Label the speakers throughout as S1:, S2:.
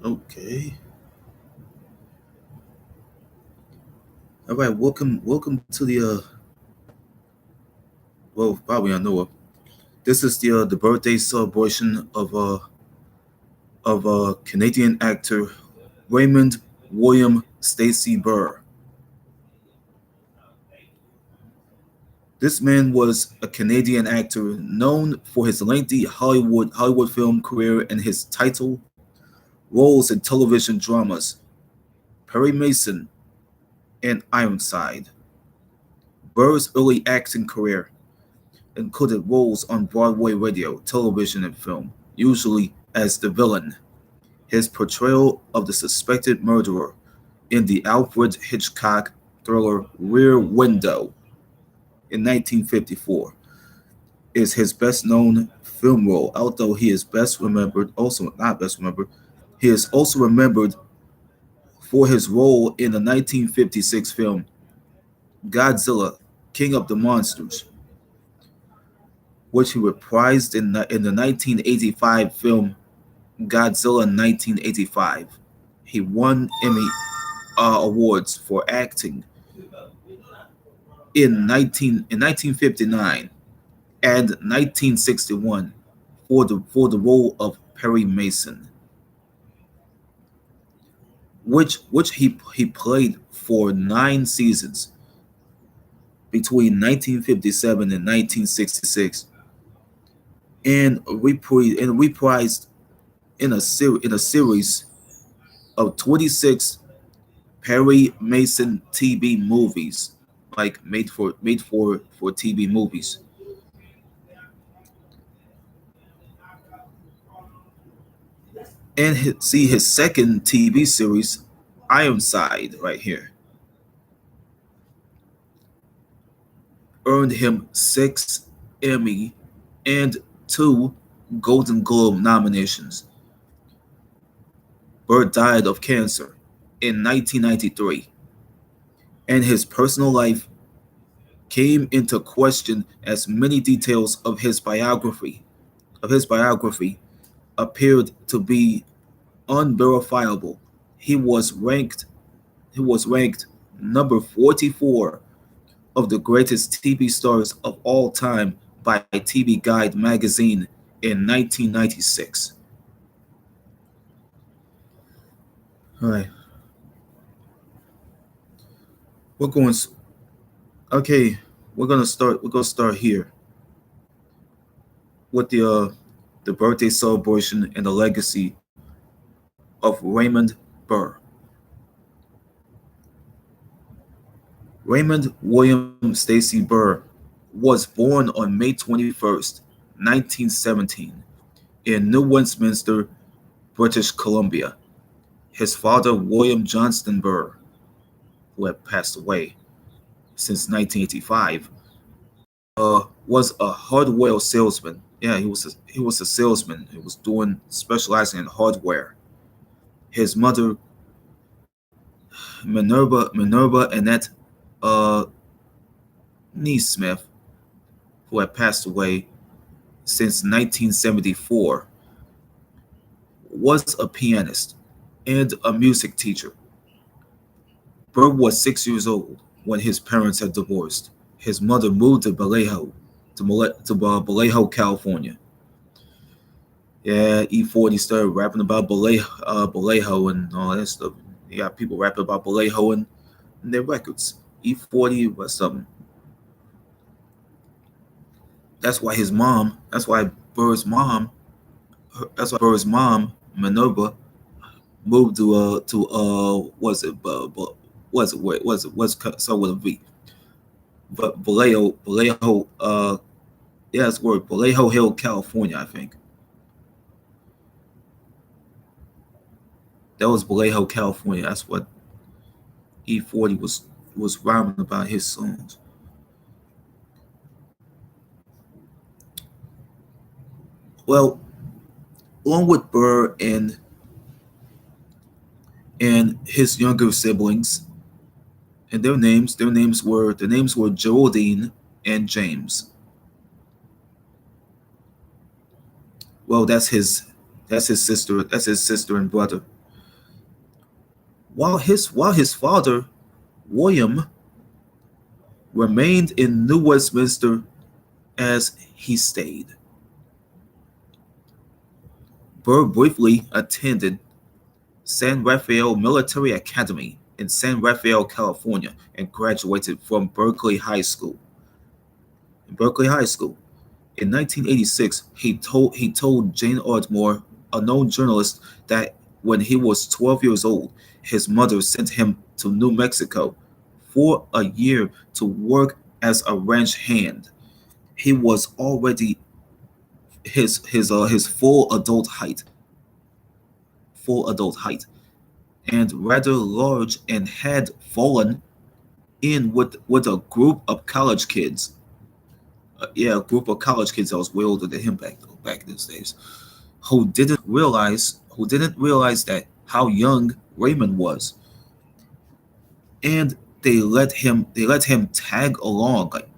S1: Okay. All right. Welcome to the well, probably I know this is the birthday celebration of Canadian actor Raymond William Stacy Burr. This man was a Canadian actor known for his lengthy Hollywood film career and his title roles in television dramas Perry Mason and Ironside. Burr's early acting career included roles on Broadway radio, television, and film, usually as the villain. His portrayal of the suspected murderer in the Alfred Hitchcock thriller Rear Window in 1954 is his best known film role, although he is best remembered, also not best remembered, he is also remembered for his role in the 1956 film Godzilla, King of the Monsters, which he reprised in the 1985 film Godzilla 1985. He won Emmy awards for acting in 1959 and 1961 for the role of Perry Mason, which he played for 9 seasons between 1957 and 1966, and reprised in a series of 26 Perry Mason TV movies, like made for TV movies. And see his second TV series, Ironside, right here, earned him 6 Emmy and 2 Golden Globe nominations. Burr died of cancer in 1993, and his personal life came into question as many details of his biography appeared to be unverifiable. He was ranked he was ranked number 44 of the greatest TV stars of all time by TV Guide magazine in 1996. All right, we're going. Okay, we're gonna start. We're gonna start here with the birthday celebration and the legacy of Raymond Burr. Raymond William Stacy Burr was born on May 21st, 1917, in New Westminster, British Columbia. His father, William Johnston Burr, who had passed away since 1985, was a hardware salesman. Yeah, he was a salesman. He was doing specializing in hardware. His mother, Minerva Annette uh, Neesmith, who had passed away since 1974, was a pianist and a music teacher. Burr was 6 years old when his parents had divorced. His mother moved to Vallejo, California. Yeah, E40 started rapping about Vallejo and all that stuff. You got people rapping about Vallejo in their records. E40 was something. That's why Burr's mom, Minerva, moved to was it was it what was it was so with a V, but Vallejo yeah, it's word Vallejo Hill, California, I think. That was Vallejo, California. That's what E40 was rhyming about his songs. Well, along with Burr and his younger siblings, and their names were Geraldine and James. Well, that's his sister and brother. While his father, William, remained in New Westminster as he stayed. Burr briefly attended San Rafael Military Academy in San Rafael, California, and graduated from Berkeley High School. Berkeley High School. In 1986, he told Jane Ardmore, a known journalist, that when he was 12 years old, his mother sent him to New Mexico for a year to work as a ranch hand. He was already his full adult height, and rather large, and had fallen in with a group of college kids. Yeah, a group of college kids that was way older than him back in those days, who didn't realize that how young Raymond was, and they let him tag along, like,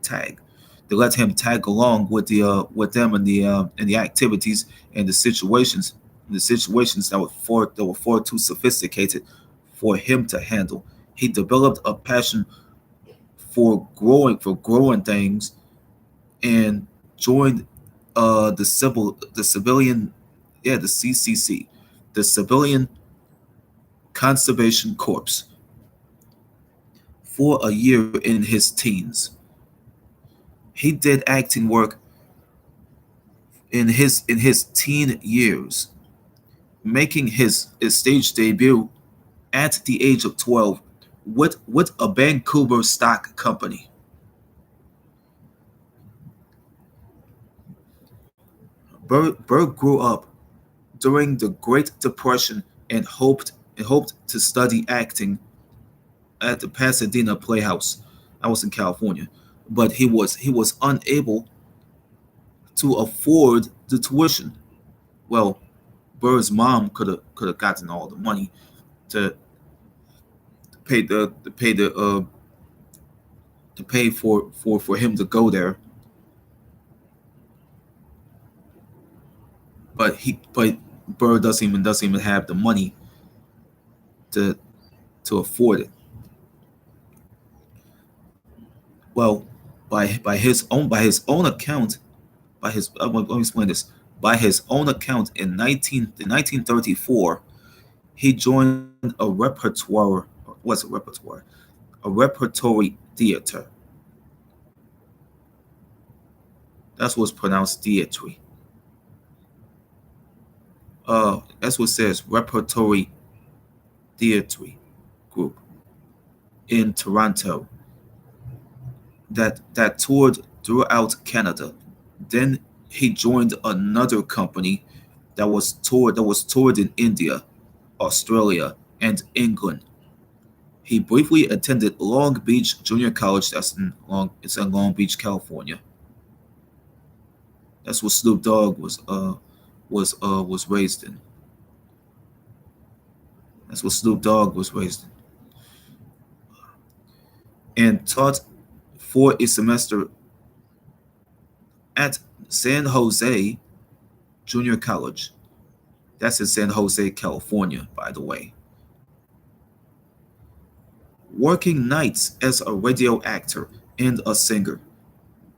S1: tag. They let him tag along with them in the activities and the situations that were far too sophisticated for him to handle. He developed a passion for growing things, and joined the civilian, yeah, the CCC, the Civilian Conservation Corps, for a year in his teens. He did acting work in his teen years, making his stage debut at the age of 12 with a Vancouver stock company. Burr grew up during the Great Depression, and hoped to study acting at the Pasadena Playhouse. I was in California, but he was unable to afford the tuition. Well, Burr's mom could have gotten all the money to pay the to pay the to pay for him to go there, but Burr doesn't even have the money to afford it. Well, by his own account, let me explain this. By his own account, in 1934, he joined a repertoire. What's a repertoire? A repertory theater. That's what's pronounced theatre. That's what it says, repertory theatre group in Toronto, that toured throughout Canada. Then he joined another company that was toured in India, Australia, and England. He briefly attended Long Beach Junior College. It's in Long Beach, California. That's what Snoop Dogg was raised in. That's what Snoop Dogg was raised in, and taught for a semester at San Jose Junior College. That's in San Jose, California, by the way. Working nights as a radio actor and a singer,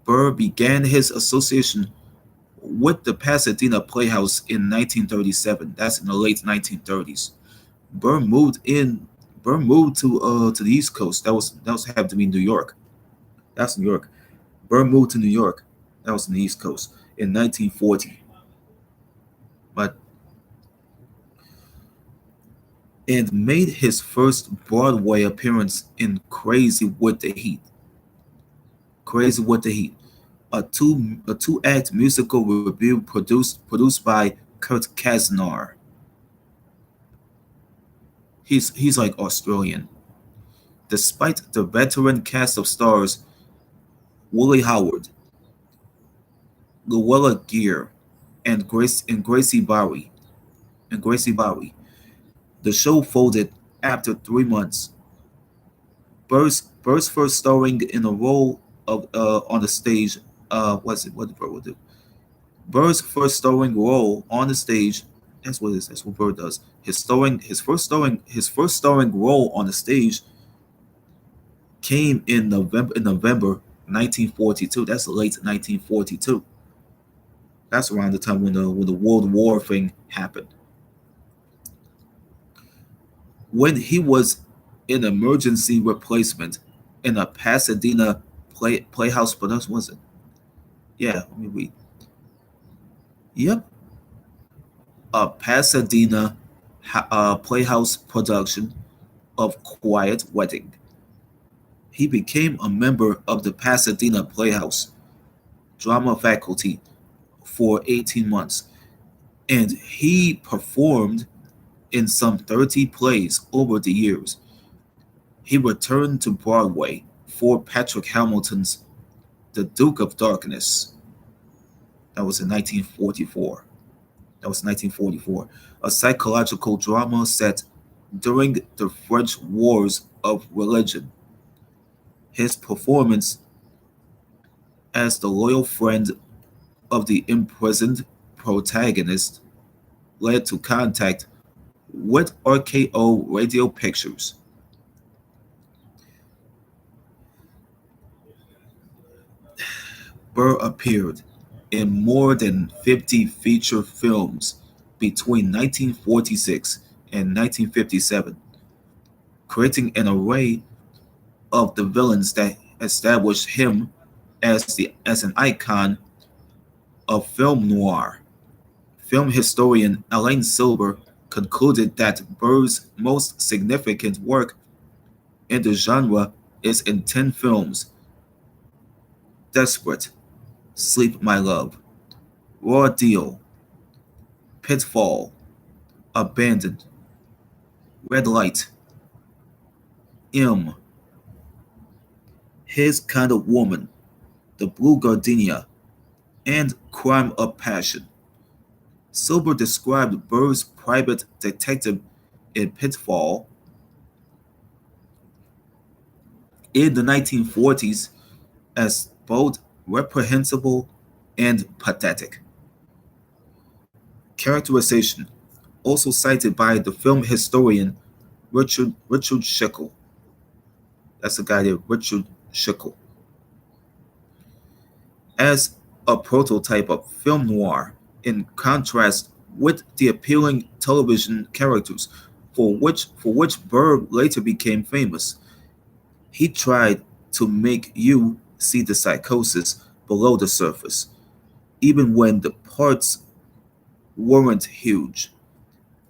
S1: Burr began his association with the Pasadena Playhouse in 1937. That's in the late 1930s. Burr moved in. Burr moved to the East Coast. That was have to be New York. That's New York. Burr moved to New York. That was in the East Coast in 1940. But and made his first Broadway appearance in Crazy with the Heat. Crazy with the Heat, a two act musical review produced by Kurt Kasner. He's like Australian. Despite the veteran cast of stars Woolley Howard, Luella Gear, and Gracie Bowie, the show folded after 3 months. Burr's first starring in a role of on the stage. What did Burr do? Burr's first starring role on the stage. That's what it is. That's what Burr does. His first starring role on the stage came in November 1942. That's late 1942. That's around the time when the World War thing happened. When he was an emergency replacement in a Pasadena playhouse production, was it? Yeah, let me read. Yep, a Pasadena playhouse production of Quiet Wedding. He became a member of the Pasadena Playhouse drama faculty for 18 months, and he performed in some 30 plays over the years. He returned to Broadway for Patrick Hamilton's The Duke of Darkness. That was in 1944. That was 1944. A psychological drama set during the French Wars of Religion. His performance as the loyal friend of the imprisoned protagonist led to contact with RKO Radio Pictures. Burr appeared in more than 50 feature films between 1946 and 1957, creating an array of the villains that established him as an icon of film noir. Film historian Alain Silber concluded that Burr's most significant work in the genre is in 10 films: Desperate, Sleep My Love, Raw Deal, Pitfall, Abandoned, Red Light, M, His Kind of Woman, The Blue Gardenia, and Crime of Passion. Silber described Burr's private detective in Pitfall in the 1940s as both reprehensible and pathetic. Characterization also cited by the film historian Richard Schickel. That's the guy there, Richard Schickel. As a prototype of film noir, in contrast with the appealing television characters for which Burr later became famous. He tried to make you see the psychosis below the surface, even when the parts weren't huge,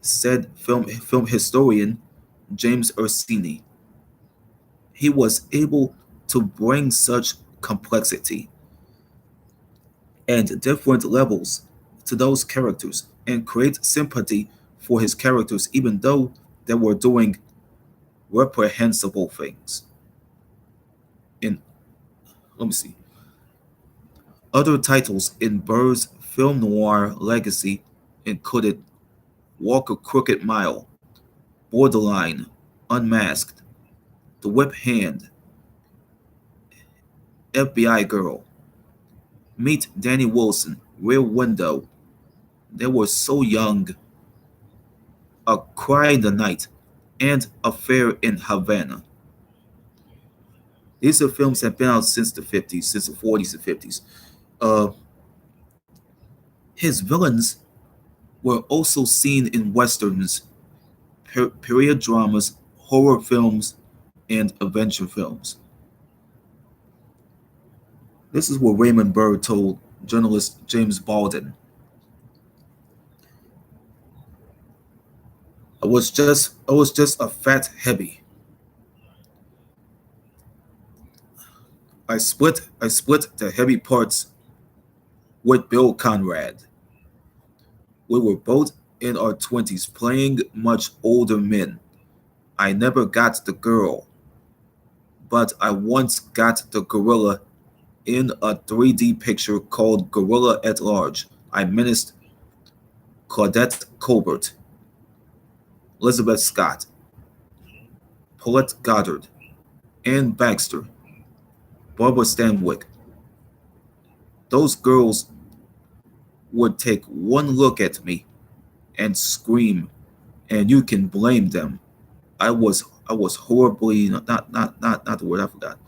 S1: said film historian James Ursini. He was able to bring such complexity and different levels to those characters and create sympathy for his characters even though they were doing reprehensible things. In let me see. Other titles in Burr's film noir legacy included Walk a Crooked Mile, Borderline, Unmasked, The Whip Hand, FBI Girl, Meet Danny Wilson, Rear Window, They Were So Young, A Cry in the Night, and Affair in Havana. These are films that have been out since the 50s, since the 40s and 50s. Uh, his villains were also seen in westerns, period dramas, horror films, and adventure films. This is what Raymond Burr told journalist James Baldwin. I was just a fat heavy. I split the heavy parts with Bill Conrad. We were both in our 20s playing much older men. I never got the girl, but I once got the gorilla in a 3D picture called Gorilla at Large. I menaced Claudette Colbert, Elizabeth Scott, Paulette Goddard, Ann Baxter, Barbara Stanwyck. Those girls would take one look at me and scream, and you can blame them. I was horribly not the word I forgot.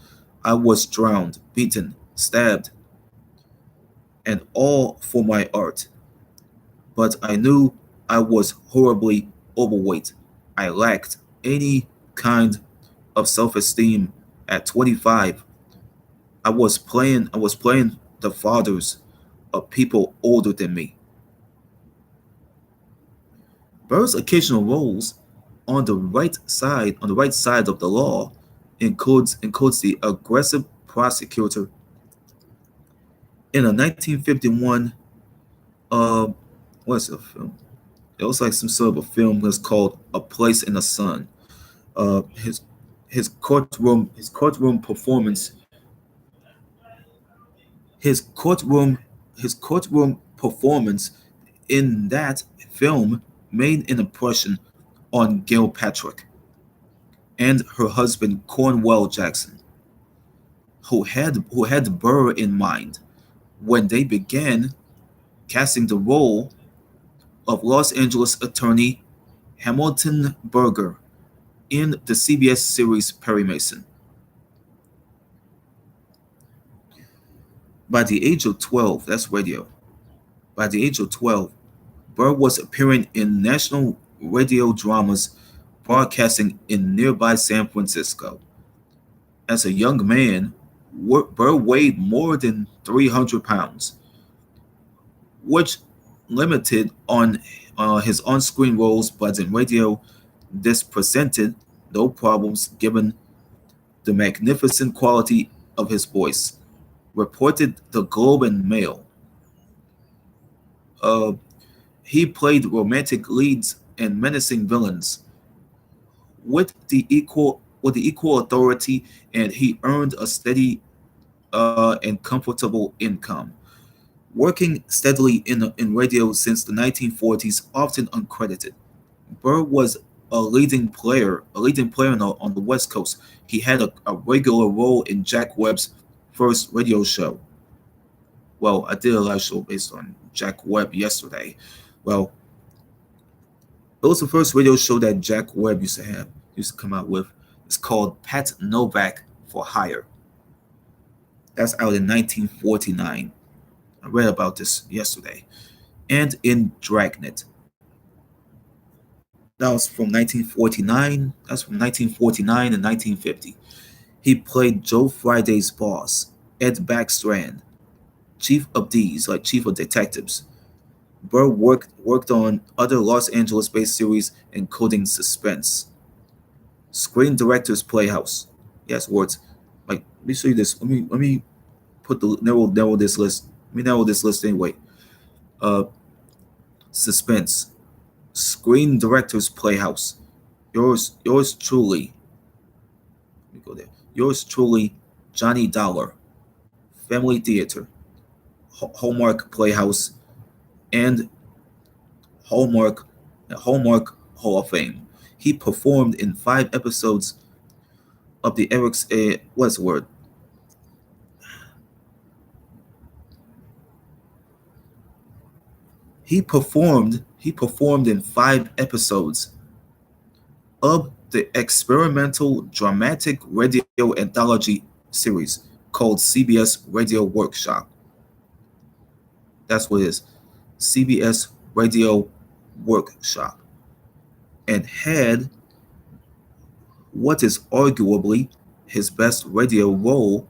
S1: I was drowned, beaten, stabbed, and all for my art. But I knew I was horribly overweight. I lacked any kind of self-esteem at 25. I was playing the fathers of people older than me. Burr's occasional roles on the right side of the law includes the aggressive prosecutor in a 1951 uh what's a film? It was like some sort of a film that's called A Place in the Sun. Uh his his courtroom performance his courtroom his courtroom performance in that film made an impression on Gilpatrick and her husband Cornwell Jackson, who had Burr in mind when they began casting the role of Los Angeles attorney Hamilton Berger in the CBS series Perry Mason. By the age of 12, that's radio. By the age of 12, Burr was appearing in national radio dramas broadcasting in nearby San Francisco. As a young man, Burr weighed more than 300 pounds, which limited on his on-screen roles, but in radio, this presented no problems given the magnificent quality of his voice, reported the Globe and Mail. Uh, he played romantic leads and menacing villains with the equal authority, and he earned a steady and comfortable income. Working steadily in radio since the 1940s, often uncredited. Burr was a leading player on the West Coast. He had a regular role in Jack Webb's first radio show. Well, I did a live show based on Jack Webb yesterday. Well, it was the first radio show that Jack Webb used to come out with. It's called Pat Novak for Hire. That's out in 1949. I read about this yesterday. And in Dragnet. That was from 1949. That's from 1949 and 1950. He played Joe Friday's boss, Ed Backstrand, chief of D's, like chief of detectives. Burr worked on other Los Angeles-based series, including Suspense, Screen Directors Playhouse. Yes, words. Like, let me show you this. Let me put the narrow this list. Let me narrow this list anyway. Uh, Suspense, Screen Directors Playhouse. Yours truly. Let me go there. Yours truly, Johnny Dollar, Family Theater, Hallmark Playhouse, and Hallmark Hallmark Hall of Fame. He performed in 5 episodes of the Eric's what's the word? He performed in 5 episodes of the experimental dramatic radio anthology series called CBS Radio Workshop. That's what it is. CBS Radio Workshop. And had what is arguably his best radio role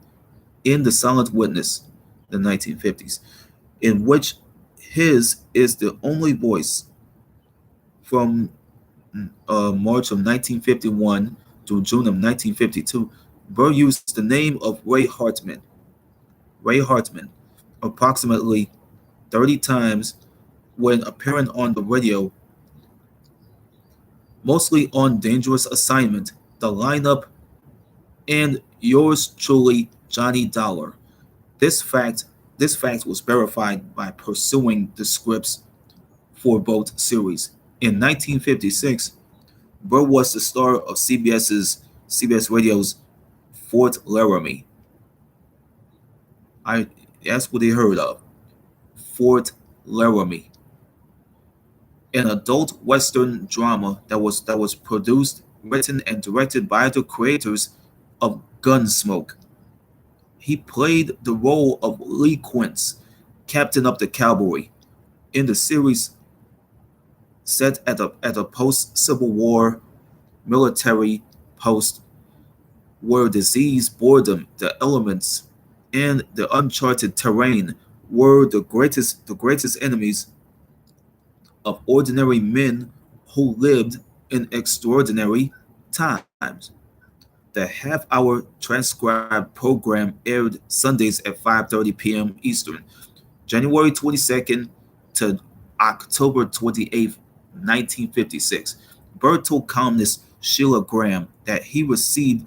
S1: in The Silent Witness, the 1950s, in which his is the only voice from March of 1951 to June of 1952. Burr used the name of Ray Hartman, approximately 30 times when appearing on the radio, mostly on Dangerous Assignment, The Lineup, and Yours truly, Johnny Dollar. This fact this fact was verified by pursuing the scripts for both series. In 1956, Burr was the star of CBS Radio's Fort Laramie. I That's what they heard of. Fort Laramie. an adult Western drama that was produced, written, and directed by the creators of Gunsmoke. He played the role of Lee Quince, captain of the cavalry, in the series set at a post-Civil War military post where disease, boredom, the elements, and the uncharted terrain were the greatest enemies of ordinary men who lived in extraordinary times. The half-hour transcribed program aired Sundays at 5:30 p.m. Eastern, January 22nd to October 28th, 1956. Burr told columnist Sheila Graham that he received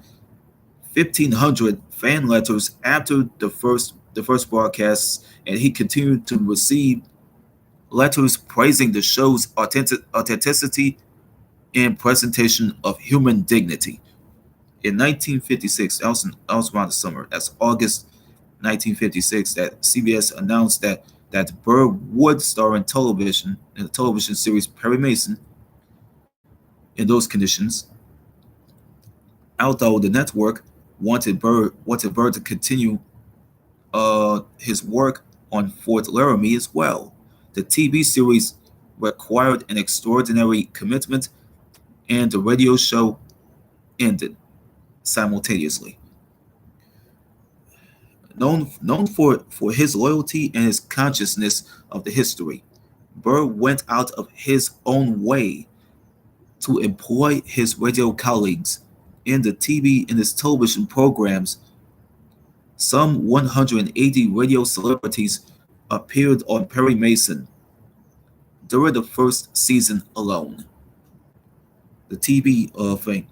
S1: 1,500 fan letters after the first broadcasts, and he continued to receive letters praising the show's authenticity and presentation of human dignity. In 1956, that was around the summer. That's August 1956 that CBS announced that Burr would star in the television series Perry Mason. In those conditions, although the network wanted Burr to continue his work on Fort Laramie as well. The TV series required an extraordinary commitment, and the radio show ended simultaneously. Known for his loyalty and his consciousness of the history, Burr went out of his own way to employ his radio colleagues in his television programs. Some 180 radio celebrities appeared on Perry Mason during the first season alone. The TV thing.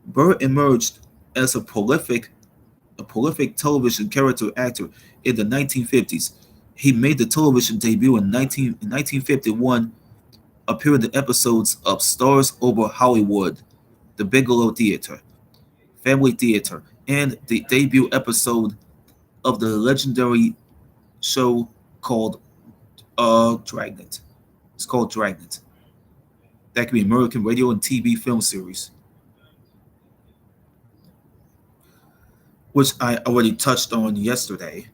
S1: Burr emerged as a prolific television character actor in the 1950s. He made the television debut in 1951, appearing in episodes of Stars Over Hollywood, The Bigelow Theater, Family Theater, and the debut episode of the legendary show called Dragnet. It's called Dragnet. That could be American radio and TV film series, which I already touched on yesterday.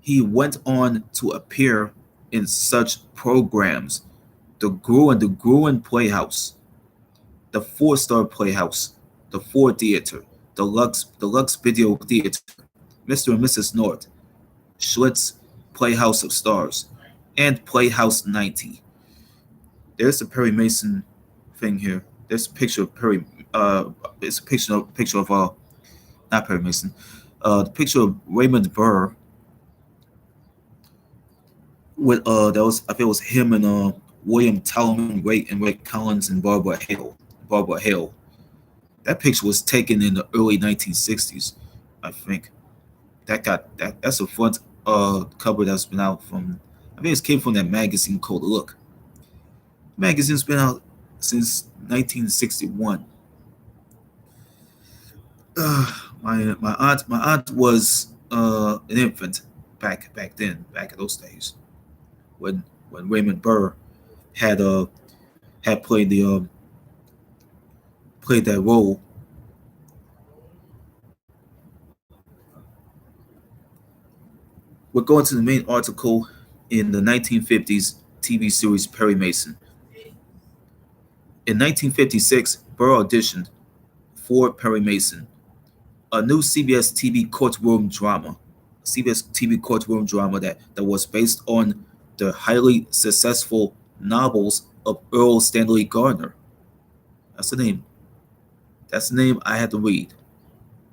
S1: He went on to appear in such programs: the Gruen Playhouse, the Four-Star Playhouse, the Ford Theater, the Lux Video Theater, Mr. and Mrs. North, Schlitz Playhouse of Stars, and Playhouse 90. There's a Perry Mason thing here. There's a picture of Perry. It's a picture of not Perry Mason. The picture of Raymond Burr with that was I think it was him and William Talman, Ray Collins, and Barbara Hale. Barbara Hale. That picture was taken in the early 1960s, I think. That's a front cover that's been out from. I think it came from that magazine called Look. Magazine's been out since 1961. Uh, my aunt was an infant back then, back in those days, when Raymond Burr had had played that role. We're going to the main article in the 1950s TV series Perry Mason. In 1956, Burr auditioned for Perry Mason, a new CBS TV courtroom drama that was based on the highly successful novels of Earl Stanley Gardner. That's the name. That's the name I had to read.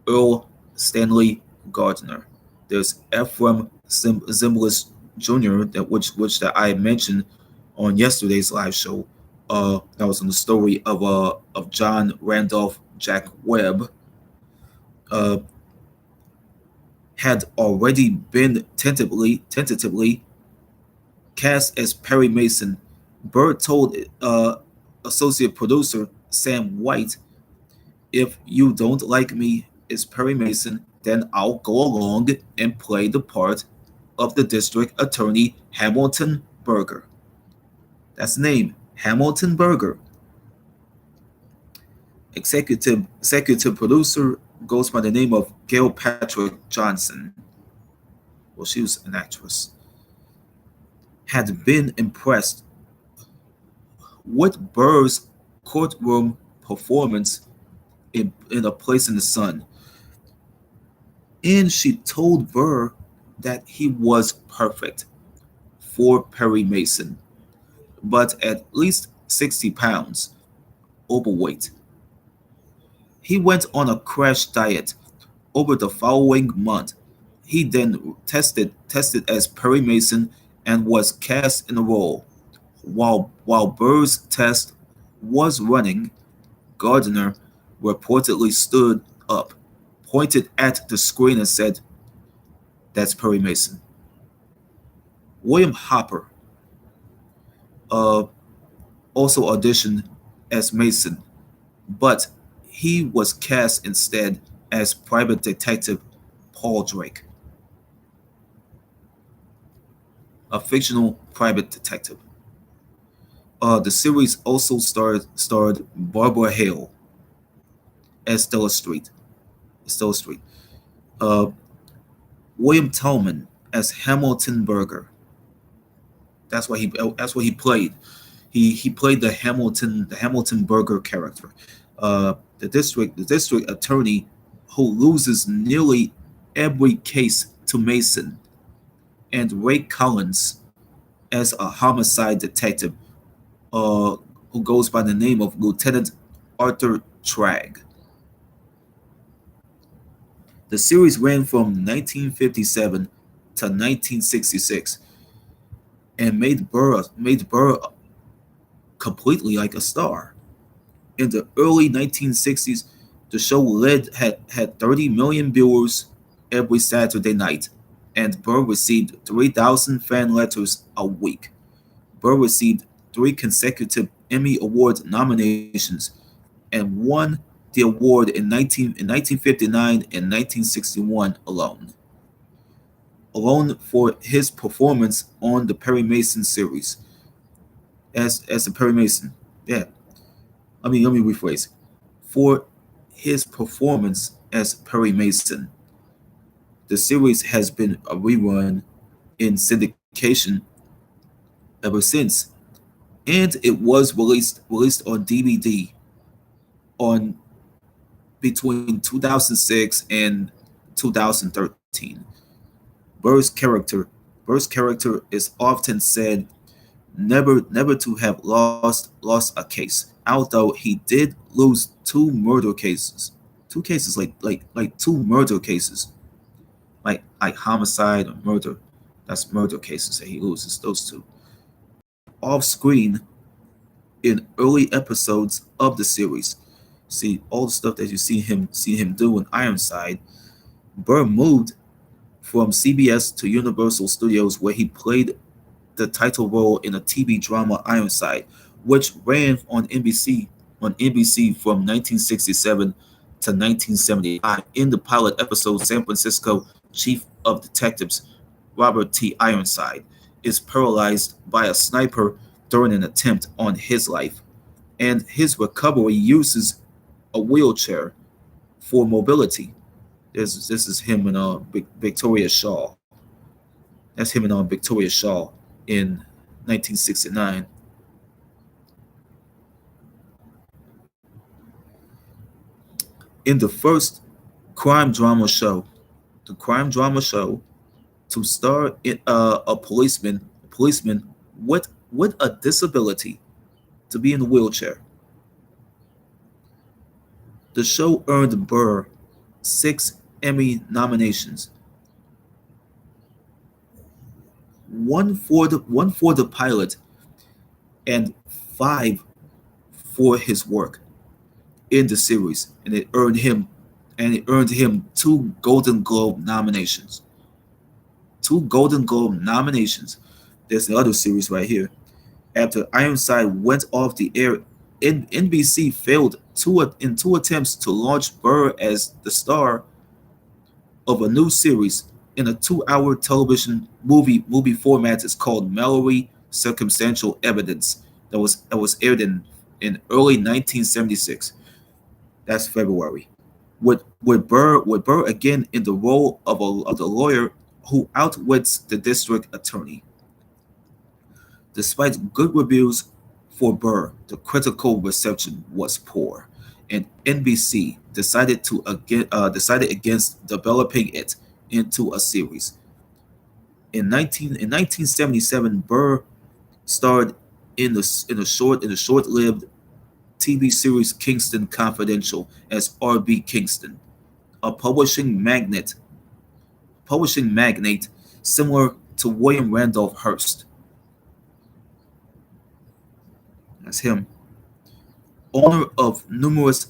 S1: Earl Stanley Gardner. There's Ephraim Zimbalist Jr. that I mentioned on yesterday's live show. That was on the story of John Randolph Jack Webb. Uh, had already been tentatively cast as Perry Mason. Burr told associate producer Sam White, "If you don't like me as Perry Mason, then I'll go along and play the part of the district attorney Hamilton Berger." That's the name, Hamilton Burger. Executive producer goes by the name of Gail Patrick Johnson. Well, she was an actress. Had been impressed with Burr's courtroom performance in A Place in the Sun, and she told Burr that he was perfect for Perry Mason, but at least 60 pounds overweight. He went on a crash diet over the following month. He then tested as Perry Mason and was cast in the role. While Burr's test was running, Gardner reportedly stood up, pointed at the screen, and said, "That's Perry Mason." William Hopper uh, also auditioned as Mason, but he was cast instead as Private Detective Paul Drake, a fictional private detective. The series also starred Barbara Hale as Stella Street, uh, William Tallman as Hamilton Burger. That's what he played. He played the Hamilton Burger character, the district attorney who loses nearly every case to Mason, and Ray Collins as a homicide detective uh, who goes by the name of Lieutenant Arthur Tragg. The series ran from 1957 to 1966 and made Burr completely like a star. In the early 1960s, the show had 30 million viewers every Saturday night, and Burr received 3,000 fan letters a week. Burr received three consecutive Emmy Award nominations and won the award in 1959 and 1961 alone for his performance on the Perry Mason series as the Perry Mason. Yeah, let me rephrase. For his performance as Perry Mason, the series has been a rerun in syndication ever since, and it was released on DVD on between 2006 and 2013. Burr's character Burr's character is often said never to have lost a case, although he did lose two murder cases. Two cases like two murder cases, like homicide or murder. That's murder cases that he loses those two off screen in early episodes of the series. See all the stuff that you see him do in Ironside. Burr moved from CBS to Universal Studios, where he played the title role in a TV drama Ironside, which ran on NBC from 1967 to 1975. In the pilot episode, San Francisco Chief of Detectives Robert T. Ironside is paralyzed by a sniper during an attempt on his life, and his recovery uses a wheelchair for mobility. This is him and Victoria Shaw. That's him and Victoria Shaw in 1969. In the first crime drama show, the crime drama show to star in, a policeman with a disability to be in a wheelchair. The show earned Burr six Emmy nominations, one for the pilot and five for his work in the series, and it earned him two Golden Globe nominations. Two Golden Globe nominations. There's the other series right here. After Ironside went off the air, NBC failed in two attempts to launch Burr as the star of a new series in a 2-hour television movie format. Is called Mallory Circumstantial Evidence. that was aired in early 1976. That's February. With Burr again in the role of the lawyer who outwits the district attorney. Despite good reviews for Burr, the critical reception was poor, and NBC decided against developing it into a series. In 1977, Burr starred in the short-lived TV series Kingston Confidential as R.B. Kingston, a publishing magnate similar to William Randolph Hearst. That's him, owner of numerous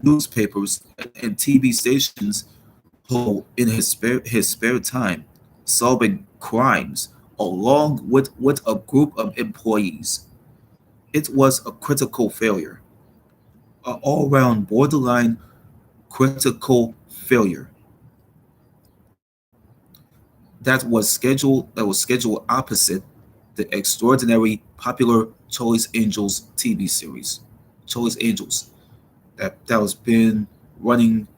S1: newspapers and TV stations, who, in his spare time, solving crimes along with a group of employees. It was a critical failure, an all-round borderline critical failure that was scheduled opposite the extraordinary popular Charlie's Angels TV series. Charlie's Angels that was been running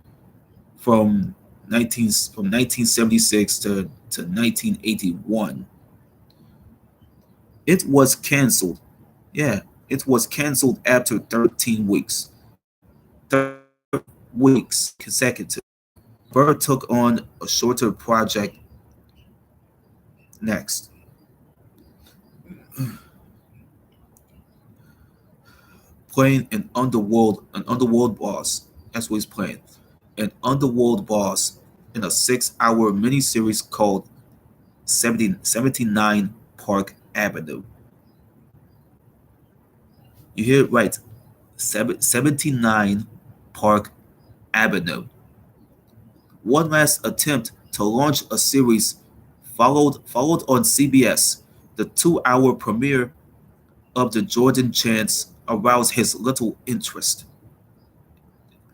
S1: from 1976 to 1981. It was canceled. Yeah, it was canceled after 13 weeks. 13 weeks consecutive. Burr took on a shorter project next, playing an underworld boss. That's what he's playing. An underworld boss in a 6-hour miniseries called 79 Park Avenue. You hear it right. 79 Park Avenue. One last attempt to launch a series followed on CBS. The 2-hour premiere of the Jordan Chance aroused his little interest.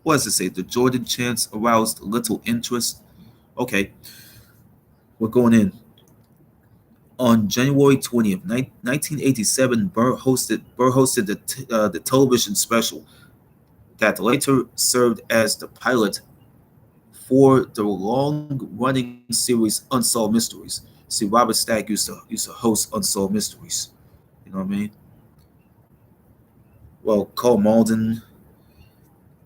S1: What does it say? The Jordan Chance aroused little interest. Okay, we're going in. On January 20th, 1987, Burr hosted the television special that later served as the pilot for the long-running series Unsolved Mysteries. See, Robert Stack used to host Unsolved Mysteries. You know what I mean? Well, Cole Malden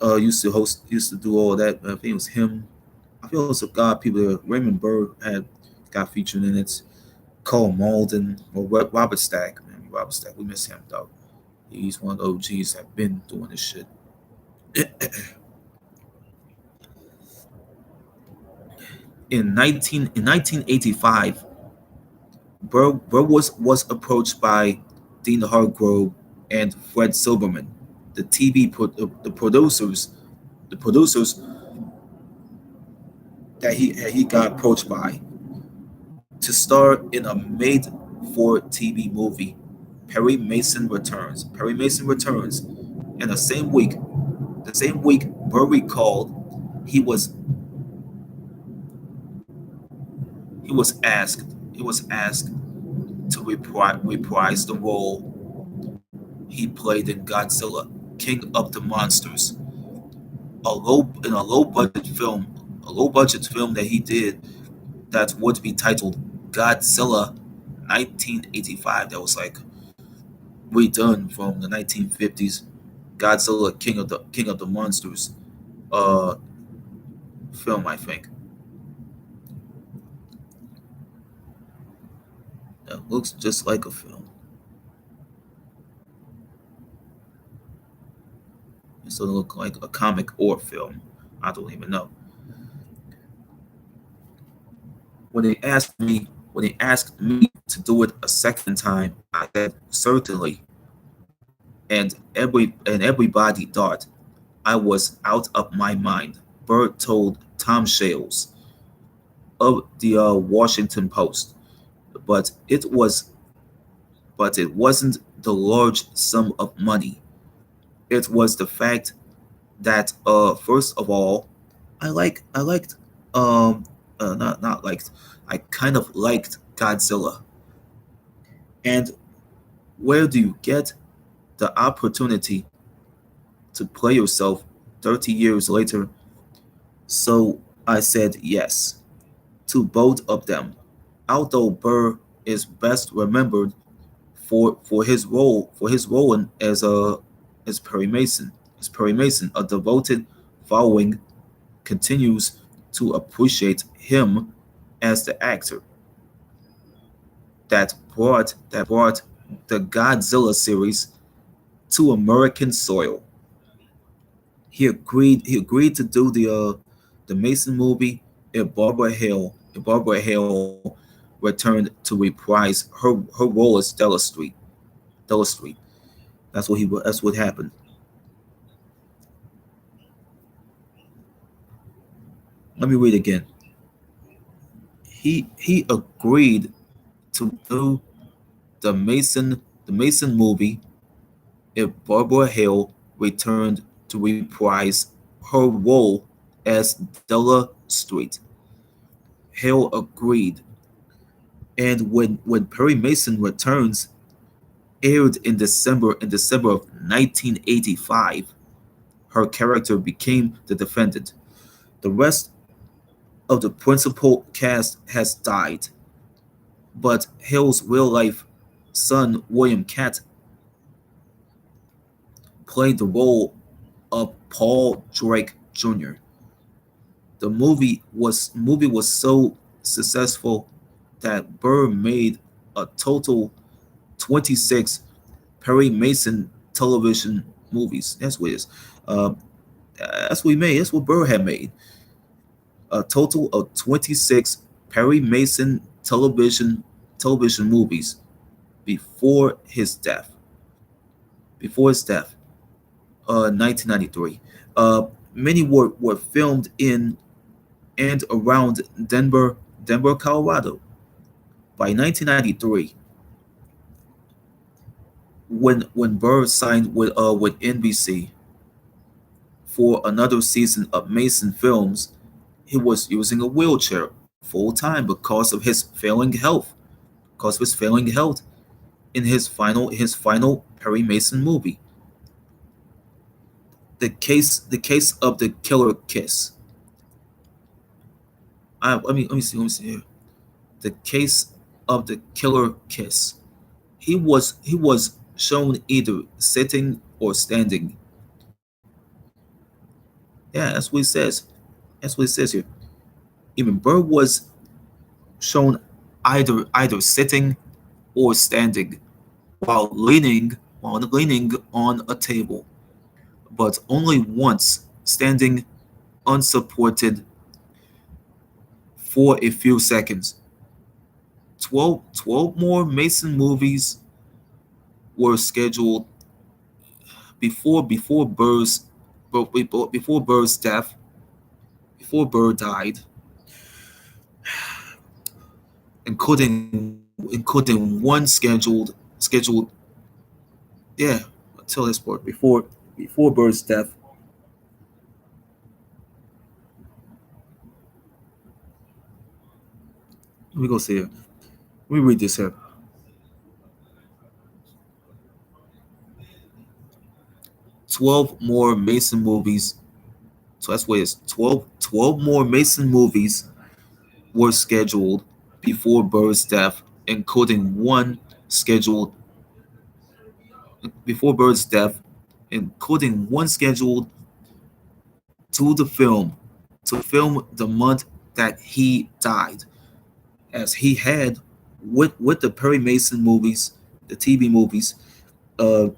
S1: used to do all that. I think it was him. I feel it was a god people there. Raymond Burr had got featured in it. Cole Malden or Robert Stack. Man, Robert Stack, we miss him though. He's one of the OGs that been doing this shit. In 1985, Burr was approached by Dean Hargrove and Fred Silverman, the the producers that he got approached by, to star in a made-for-TV movie, Perry Mason Returns. Perry Mason Returns. And the same week, Burr recalled he was he was asked he was asked to reprise the role he played in Godzilla, King of the Monsters, a low budget film that he did that would be titled Godzilla 1985. That was like redone from the 1950s Godzilla King of the Monsters uh film, I think. It looks just like a film. It doesn't look like a comic or film. I don't even know. When they asked me to do it a second time, I said certainly, and everybody thought I was out of my mind. Bird told Tom Shales of the Washington Post, but it wasn't the large sum of money. It was the fact that first of all, I liked not liked I kind of liked Godzilla. And where do you get the opportunity to play yourself 30 years later. So I said yes to both of them. Although Burr is best remembered for his role as Perry Mason. As Perry Mason, a devoted following continues to appreciate him as the actor that brought the Godzilla series to American soil. He agreed to do the Mason movie if Barbara Hale returned to reprise her role as Stella Street. That's what happened. Let me read again. He agreed to do the Mason movie if Barbara Hale returned to reprise her role as Della Street. Hale agreed, and when Perry Mason returns, aired in December of 1985, her character became the defendant. The rest of the principal cast has died, but Hale's real life son William Catt played the role of Paul Drake Jr. The movie was so successful that Burr made a total 26 Perry Mason television movies. That's what it is. Uh, that's what he made. That's what Burr had made. A total of 26 Perry Mason television movies before his death. Before his death, 1993. Uh, Many were filmed in and around Denver, Colorado. By 1993, when Burr signed with NBC for another season of Mason films, he was using a wheelchair full time because of his failing health in his final Perry Mason movie, the case of the killer kiss. Let me see here. The case of the killer kiss. He was shown either sitting or standing. Yeah, that's what it says. That's what it says here. Even Burr was shown either sitting or standing while leaning on a table, but only once standing unsupported for a few seconds. 12 more Mason movies were scheduled before Burr's death, before Burr died, including one scheduled yeah, until this part before Burr's death. Let me go see it. Let me read this here. 12 more Mason movies. So that's what it is. 12 more Mason movies were scheduled before Burr's death, including one scheduled before Burr's death, including one scheduled to the film to film the month that he died, as he had with the Perry Mason movies, the TV movies. Uh,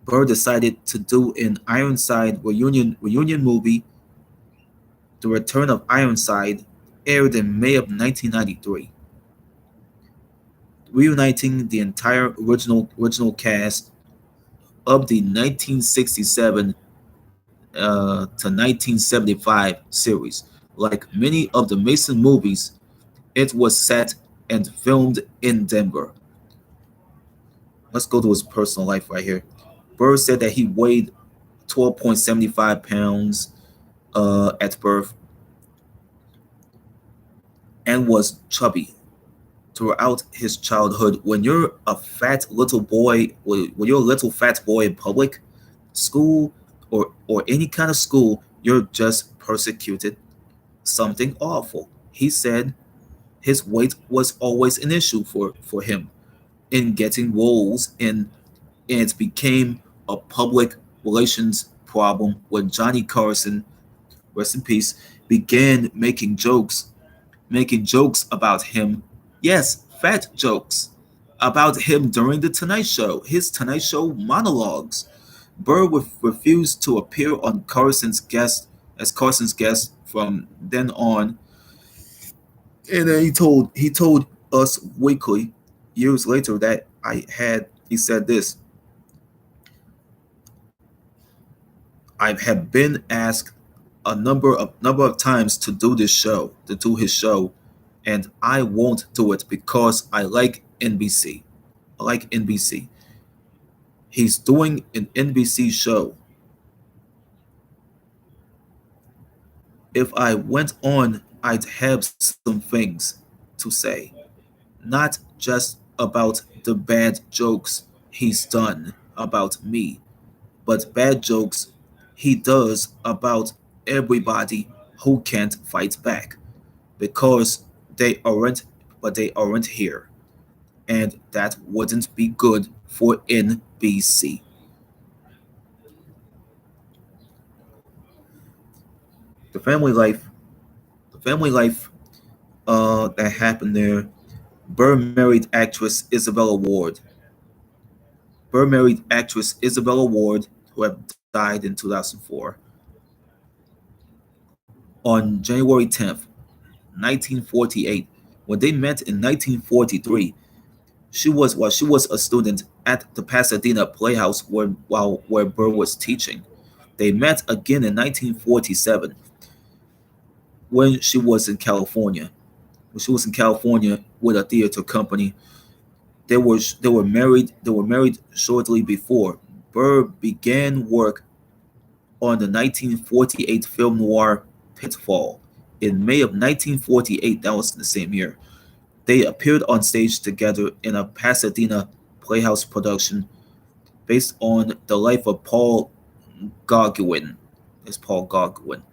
S1: Burr decided to do an Ironside reunion movie. The Return of Ironside aired in May of 1993, reuniting the entire original cast of the 1967 to 1975 series. Like many of the Mason movies, it was set and filmed in Denver. Let's go to his personal life right here. Burr said that he weighed 12.75 pounds at birth and was chubby. throughout his childhood. When you're a fat little boy, when you're a little fat boy in public school or any kind of school, you're just persecuted. Something awful. He said his weight was always an issue for him in getting roles, and it became a public relations problem when Johnny Carson, rest in peace, began making jokes about him. Yes, fat jokes about him during the Tonight Show, his Tonight Show monologues. Burr refused to appear on Carson's guest from then on, and then he told us weekly, years later, that he said this: I have been asked a number of times to do his show, and I won't do it because I like NBC. I like NBC. He's doing an NBC show. If I went on, I'd have some things to say, not just about the bad jokes he's done about me, but bad jokes he does about everybody who can't fight back because they aren't they aren't here, and that wouldn't be good for NBC. The family life, the family life that happened there. Burr married actress Isabella Ward. Burr married actress Isabella Ward, who have died in 2004, on January 10th, 1948. When they met in 1943, she was a student at the Pasadena Playhouse where Burr was teaching. They met again in 1947 when she was in California. When she was in California with a theater company, they were married shortly before. Burr began work on the 1948 film noir Pitfall. In May of 1948, that was the same year, they appeared on stage together in a Pasadena Playhouse production based on the life of Paul Gauguin. It's Paul Gauguin.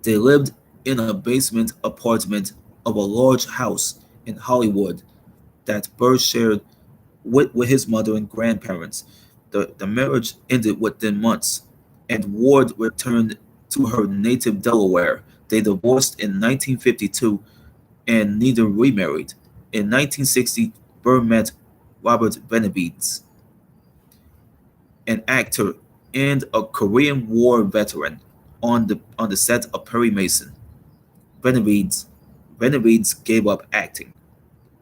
S1: They lived in a basement apartment of a large house in Hollywood that Burr shared with his mother and grandparents. The marriage ended within months, and Ward returned to her native Delaware. They divorced in 1952 and neither remarried. In 1960, Burr met Robert Benavides, an actor and a Korean War veteran, on the set of Perry Mason. Benavides Benavides gave up acting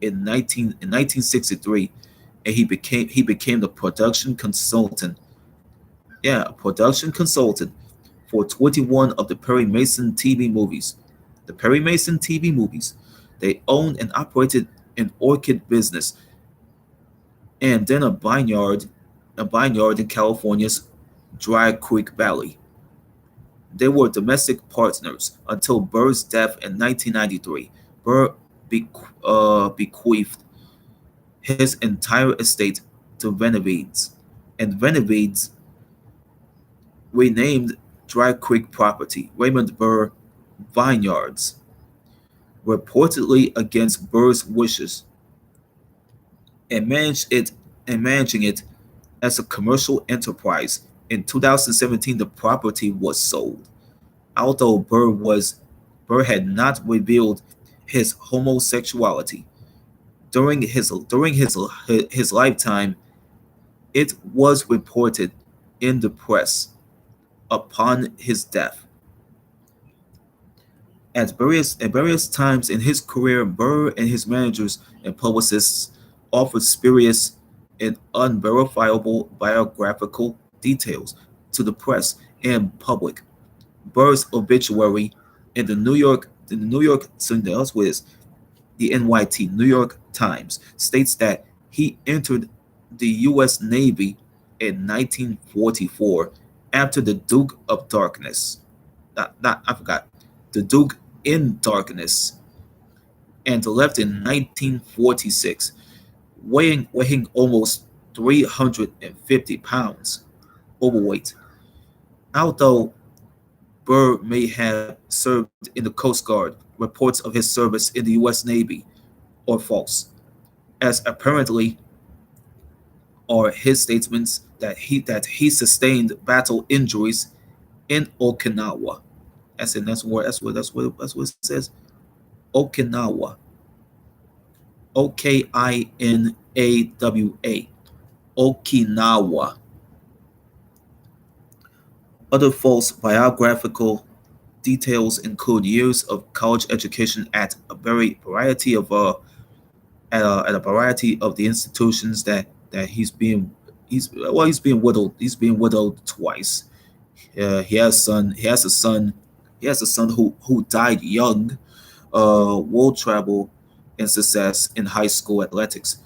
S1: in 1963, and he became the production consultant. Yeah, a production consultant for 21 of the Perry Mason TV movies. The Perry Mason TV movies. They owned and operated an orchid business and then a vineyard in California's Dry Creek Valley. They were domestic partners until Burr's death in 1993. Burr bequeathed his entire estate to Benavides, and Benavides renamed Dry Creek property Raymond Burr Vineyards, reportedly against Burr's wishes, and managing it as a commercial enterprise. In 2017, the property was sold. Although Burr had not revealed his homosexuality during his lifetime, it was reported in the press upon his death. At various times in his career, Burr and his managers and publicists offered spurious and unverifiable biographical details to the press and public. Burr's obituary in the New York, something else with the NYT, New York Times, states that he entered the U.S. Navy in 1944 after the Duke of Darkness. I forgot. The Duke in Darkness and left in 1946, weighing almost 350 pounds overweight. Although Burr may have served in the Coast Guard, reports of his service in the U.S. Navy are false, as apparently are his statements that he sustained battle injuries in Okinawa. As in that's what it says. Okinawa. Okinawa. Okinawa. Other false biographical details include years of college education at a variety of the institutions that he's being widowed. He's being widowed twice. He has son. He has a son. He has a son who died young. World travel and success in high school athletics.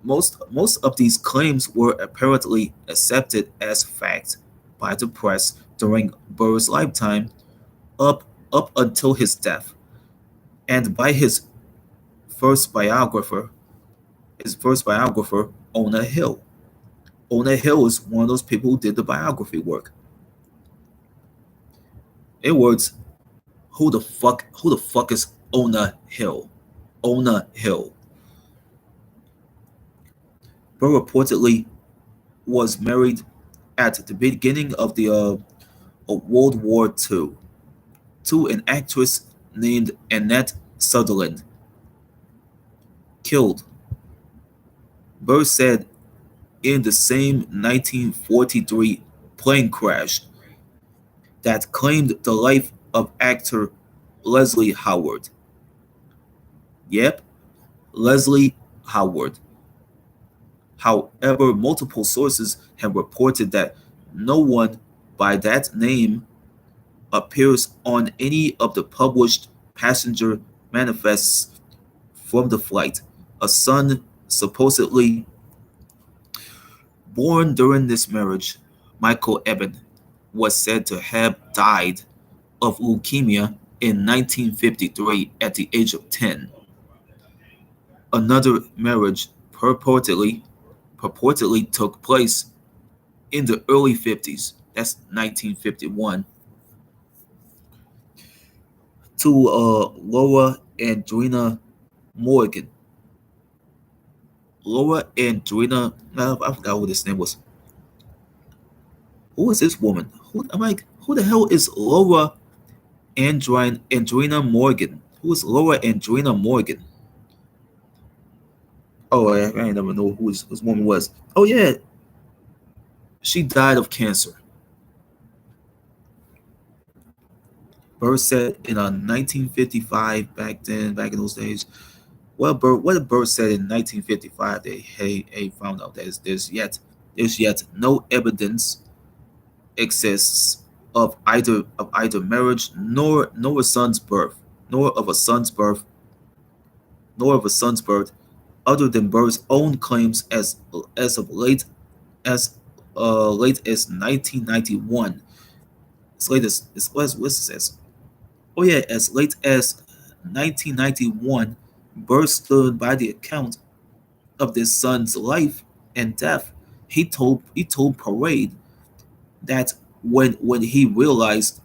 S1: Most of these claims were apparently accepted as fact by the press during Burr's lifetime, up up until his death, and by first biographer, his first biographer, Ona Hill. Ona Hill is one of those people who did the biography work. In words, who the fuck is Ona Hill? Ona Hill. Burr reportedly was married at the beginning of World War II to an actress named Annette Sutherland. Killed. Burr said in the same 1943 plane crash that claimed the life of actor Leslie Howard. Yep, Leslie Howard. However, multiple sources have reported that no one by that name appears on any of the published passenger manifests from the flight. A son supposedly born during this marriage, Michael Eben, was said to have died of leukemia in 1953 at the age of 10. Another marriage purportedly took place in the early 50s, that's 1951, to Laura Andrina Morgan. Laura Andrina, I forgot what this name was. Who is this woman? Who the hell is Laura Andrina Morgan? Who is Laura Andrina Morgan? Oh, I never know who this woman was. Oh yeah, she died of cancer. Burr said in 1955, back in those days. Well, what Burr said in 1955, they found out that there's yet no evidence exists of either marriage nor a son's birth, nor of a son's birth, nor of a son's birth, other than Burr's own claims as of late as 1991. As what it says. Oh yeah, as late as 1991, Burr stood by the account of his son's life and death. He told Parade that when he realized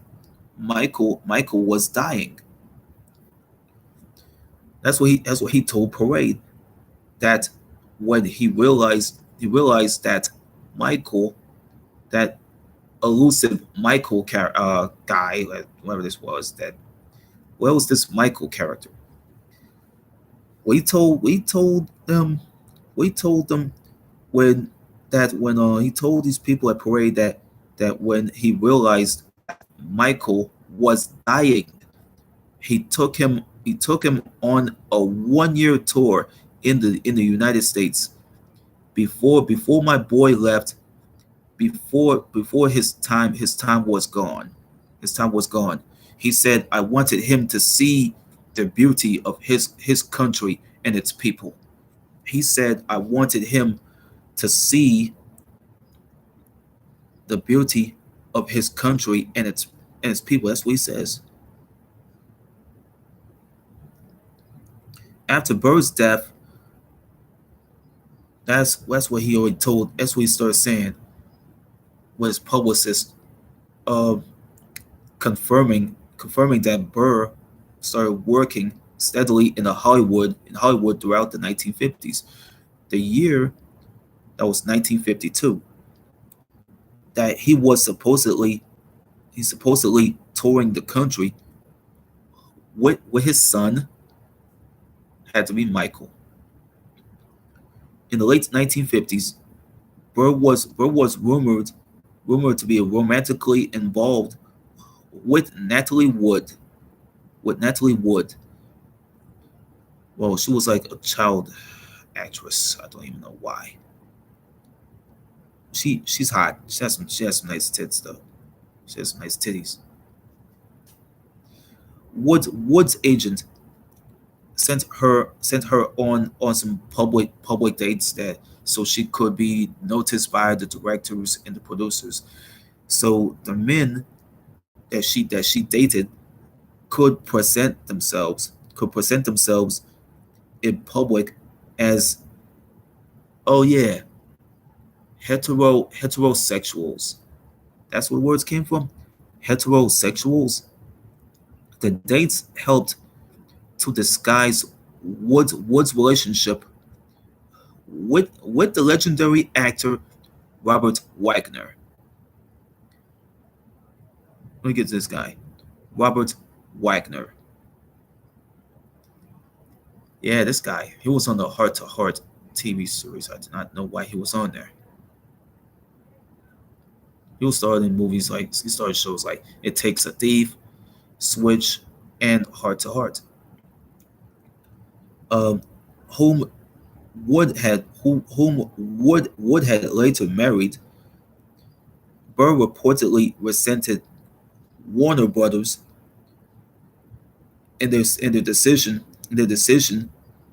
S1: Michael was dying. That's what he told Parade, that when he realized that Michael, that elusive Michael guy, like whoever this was, that what was this Michael character? We told them when he told these people at Parade that when he realized that Michael was dying, he took him on a 1 year tour in the United States before my boy left, before his time was gone. He said, I wanted him to see the beauty of his country and its people. He said, I wanted him to see the beauty of his country and its people. That's what he says. After Burr's death, that's what he already told. That's what he started saying with his publicist, uh, confirming that Burr started working steadily in Hollywood throughout the 1950s. The year that was 1952, that he's supposedly touring the country with his son, had to be Michael. In the late 1950s, Burr was rumored to be romantically involved with Natalie Wood. With Natalie Wood. Well, she was like a child actress. I don't even know why. She's hot. She has some nice tits though. She has some nice titties. Wood's agent sent her on some public dates that so she could be noticed by the directors and the producers. So the men that she dated could present themselves in public as, oh yeah, heterosexuals. That's where words came from. Heterosexuals. The dates helped to disguise Wood's relationship with the legendary actor Robert Wagner. Let me get this guy, Robert Wagner. Yeah, this guy. He was on the Heart to Heart TV series. I did not know why he was on there. He was starred in movies like he started shows like It Takes a Thief, Switch, and Heart to Heart. Um, whom Wood had later married. Burr reportedly resented Warner Brothers in their decision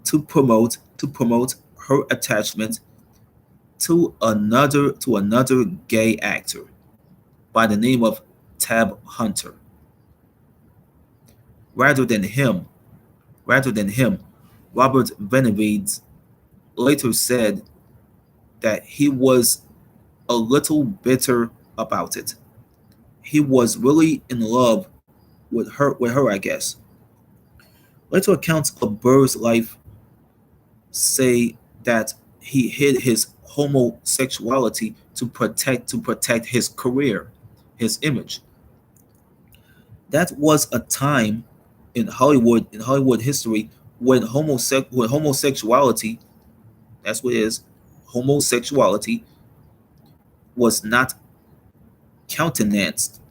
S1: to promote her attachment to another gay actor by the name of Tab Hunter. Rather than him, rather than him, Robert Benavides later said that he was a little bitter about it. He was really in love with her, I guess. Later accounts of Burr's life say that he hid his homosexuality to protect his career, his image. That was a time in Hollywood history when homosexuality, that's what it is, homosexuality was countenanced,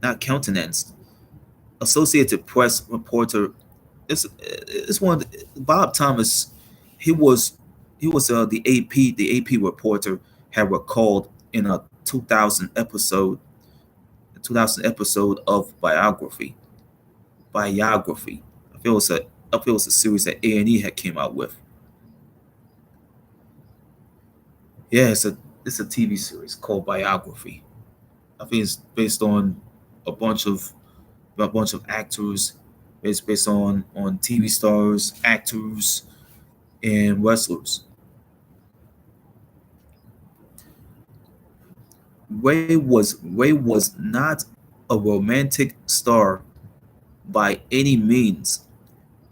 S1: not countenanced. Associated Press reporter, it's one of Bob Thomas. He was the AP reporter had recalled in a 2000 episode of biography. I feel it's a series that A&E had came out with. Yeah, it's a TV series called Biography. I think it's based on a bunch of a bunch of actors. It's based on TV stars, actors, and wrestlers. Ray was not a romantic star by any means,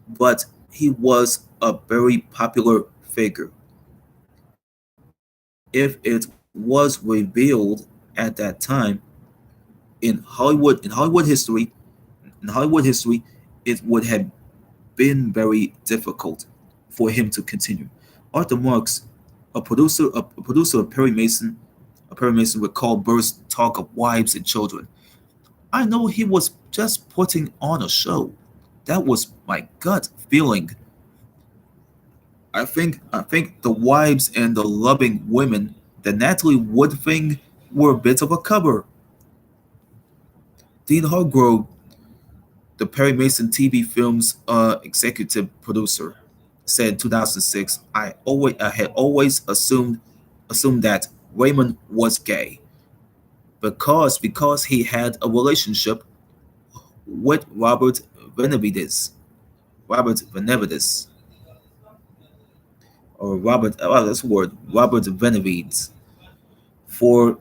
S1: but he was a very popular figure. If it was revealed at that time in Hollywood history, it would have been very difficult for him to continue. Arthur Marks, a producer of Perry Mason recalled Burr's talk of wives and children. I know he was just putting on a show. That was my gut feeling. I think the wives and the loving women, the Natalie Wood thing, were a bit of a cover. Dean Hargrove, the Perry Mason TV film's executive producer, said in 2006, I had always assumed that Raymond was gay because he had a relationship with Robert Benavides. Robert Benavides. or Robert. Oh, that's the word. Robert Benavides. For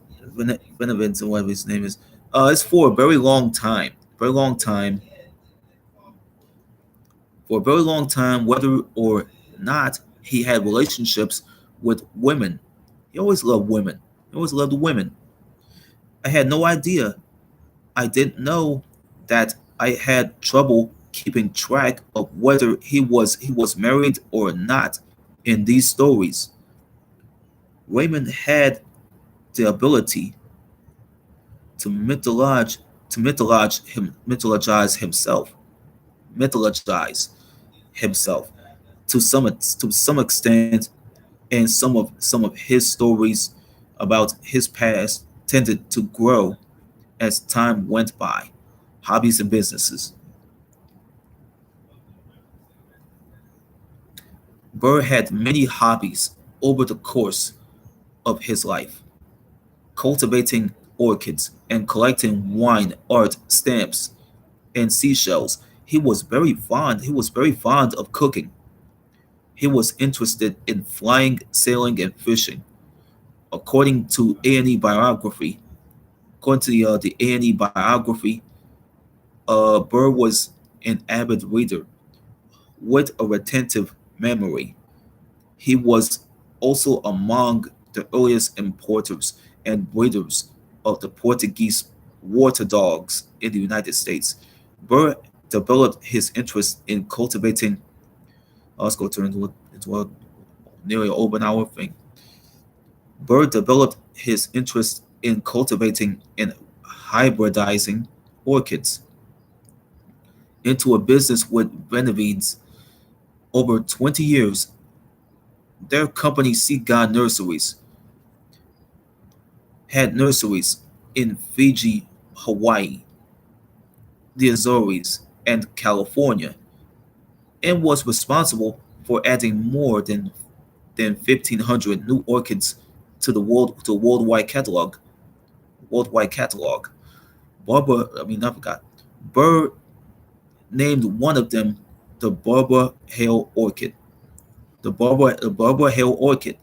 S1: Benavides, or whatever his name is. It's for a very long time. Very long time. For a very long time, whether or not he had relationships with women. He always loved women. He always loved women. I had no idea. I didn't know that I had trouble keeping track of whether he was married or not in these stories. Raymond had the ability to mythologize himself to some extent, and some of his stories about his past tended to grow as time went by. Hobbies and businesses. Burr had many hobbies over the course of his life, cultivating orchids and collecting wine, art, stamps, and seashells. He was very fond of cooking. He was interested in flying, sailing, and fishing. According to A&E biography, according to the A&E biography, Burr was an avid reader with a retentive memory. He was also among the earliest importers and breeders of the Portuguese water dogs in the United States. Burr developed his interest in cultivating. Let's go turn into a nearly over an hour thing. Burr developed his interest in cultivating and hybridizing orchids into a business with Benavides. Over 20 years, their company Sea God Nurseries had nurseries in Fiji, Hawaii, the Azores, and California, and was responsible for adding more than 1,500 new orchids to the worldwide catalog. Worldwide catalog. Barbara, I mean, I forgot. Burr named one of them the Barbara Hale Orchid. The Barbara Hale Orchid,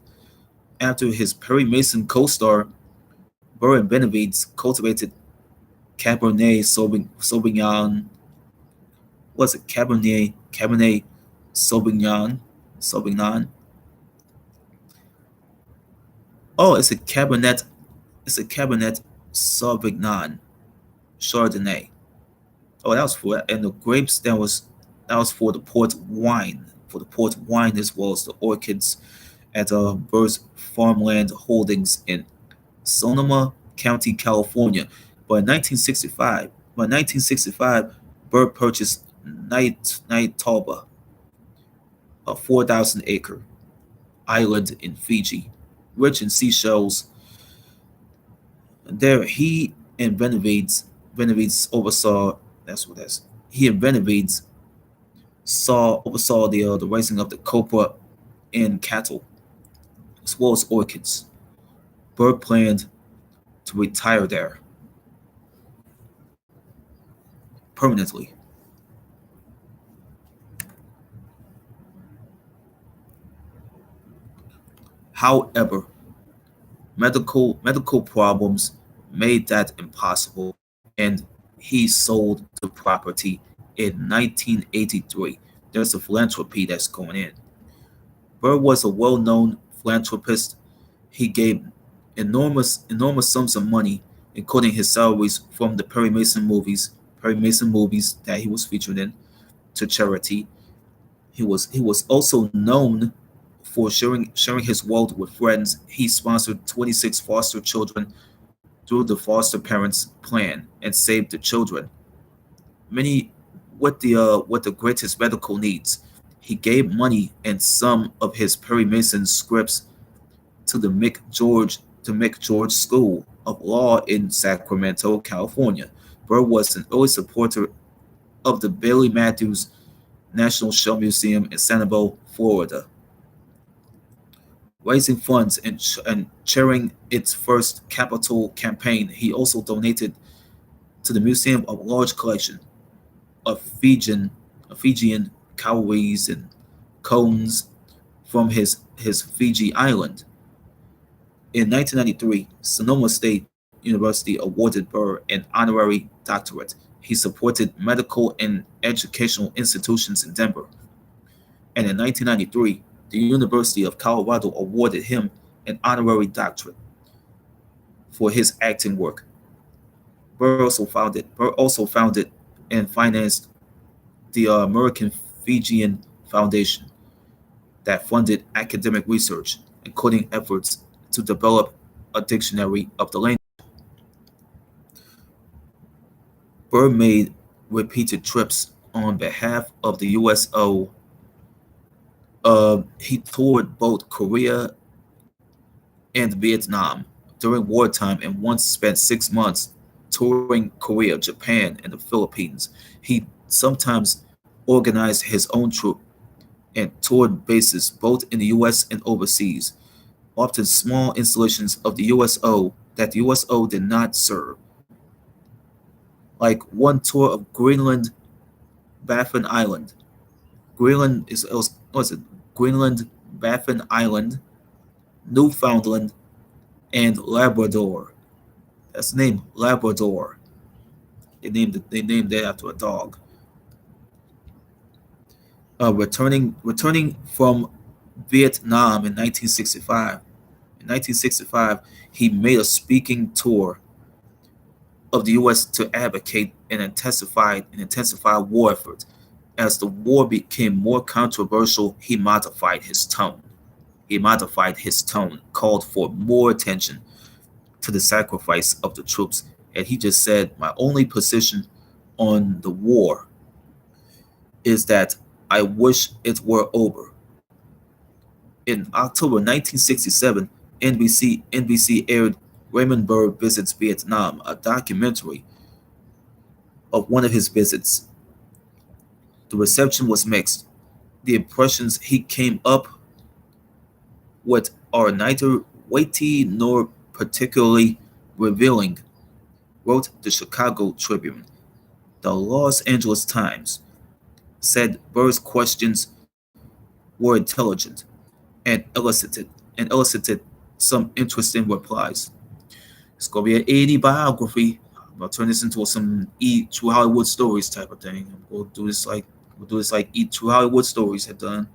S1: after his Perry Mason co-star. Burr and Benavides cultivated Cabernet Sauvignon. Was it Cabernet Sauvignon? Oh, it's a Cabernet Sauvignon Chardonnay. Oh, that was for and the grapes that was for the port wine. For the port wine as well as the orchids at Burr's Farmland Holdings in Sonoma County, California. By 1965, Burr purchased Nightoba, a 4,000-acre island in Fiji, rich in seashells. There, he and Benavides oversaw. That's what that's. He and Benavides oversaw the raising of the copra and cattle, as well as orchids. Burr planned to retire there permanently. However, medical problems made that impossible, and he sold the property in 1983. There's a philanthropy that's going in. Burr was a well-known philanthropist. He gave enormous sums of money, including his salaries from the Perry Mason movies that he was featured in, to charity. He was also known for sharing his wealth with friends. He sponsored 26 foster children through the foster parents plan and saved the children, many with the greatest medical needs. He gave money and some of his Perry Mason scripts to the Mick George School of Law in Sacramento, California. Burr was an early supporter of the Bailey Matthews National Shell Museum in Sanibel, Florida, raising funds and chairing its first capital campaign. He also donated to the museum a large collection of Fijian cowries and cones from his his Fiji island. In 1993, Sonoma State University awarded Burr an honorary doctorate. He supported medical and educational institutions in Denver. And in 1993, the University of Colorado awarded him an honorary doctorate for his acting work. Burr also founded and financed the American Fijian Foundation that funded academic research, including efforts to develop a dictionary of the language. Burr made repeated trips on behalf of the USO. He toured both Korea and Vietnam during wartime and once spent 6 months touring Korea, Japan, and the Philippines. He sometimes organized his own troop and toured bases both in the US and overseas, often small installations of the USO that the USO did not serve, like one tour of Greenland, Baffin Island. Greenland is what's it? Greenland, Baffin Island, Newfoundland, and Labrador. That's the name Labrador. They named it after a dog. Returning from Vietnam in 1965. In 1965, he made a speaking tour of the U.S. to advocate an intensify war effort. As the war became more controversial, he modified his tone. Called for more attention to the sacrifice of the troops, and he just said, "My only position on the war is that I wish it were over." In October 1967, NBC aired Raymond Burr Visits Vietnam, a documentary of one of his visits. The reception was mixed. The impressions he came up with are neither weighty nor particularly revealing, wrote the Chicago Tribune. The Los Angeles Times said Burr's questions were intelligent and elicited some interesting replies. It's gonna be an 80 biography. I'm gonna turn this into some Eat True Hollywood Stories type of thing. We'll do this like Eat True Hollywood Stories had done.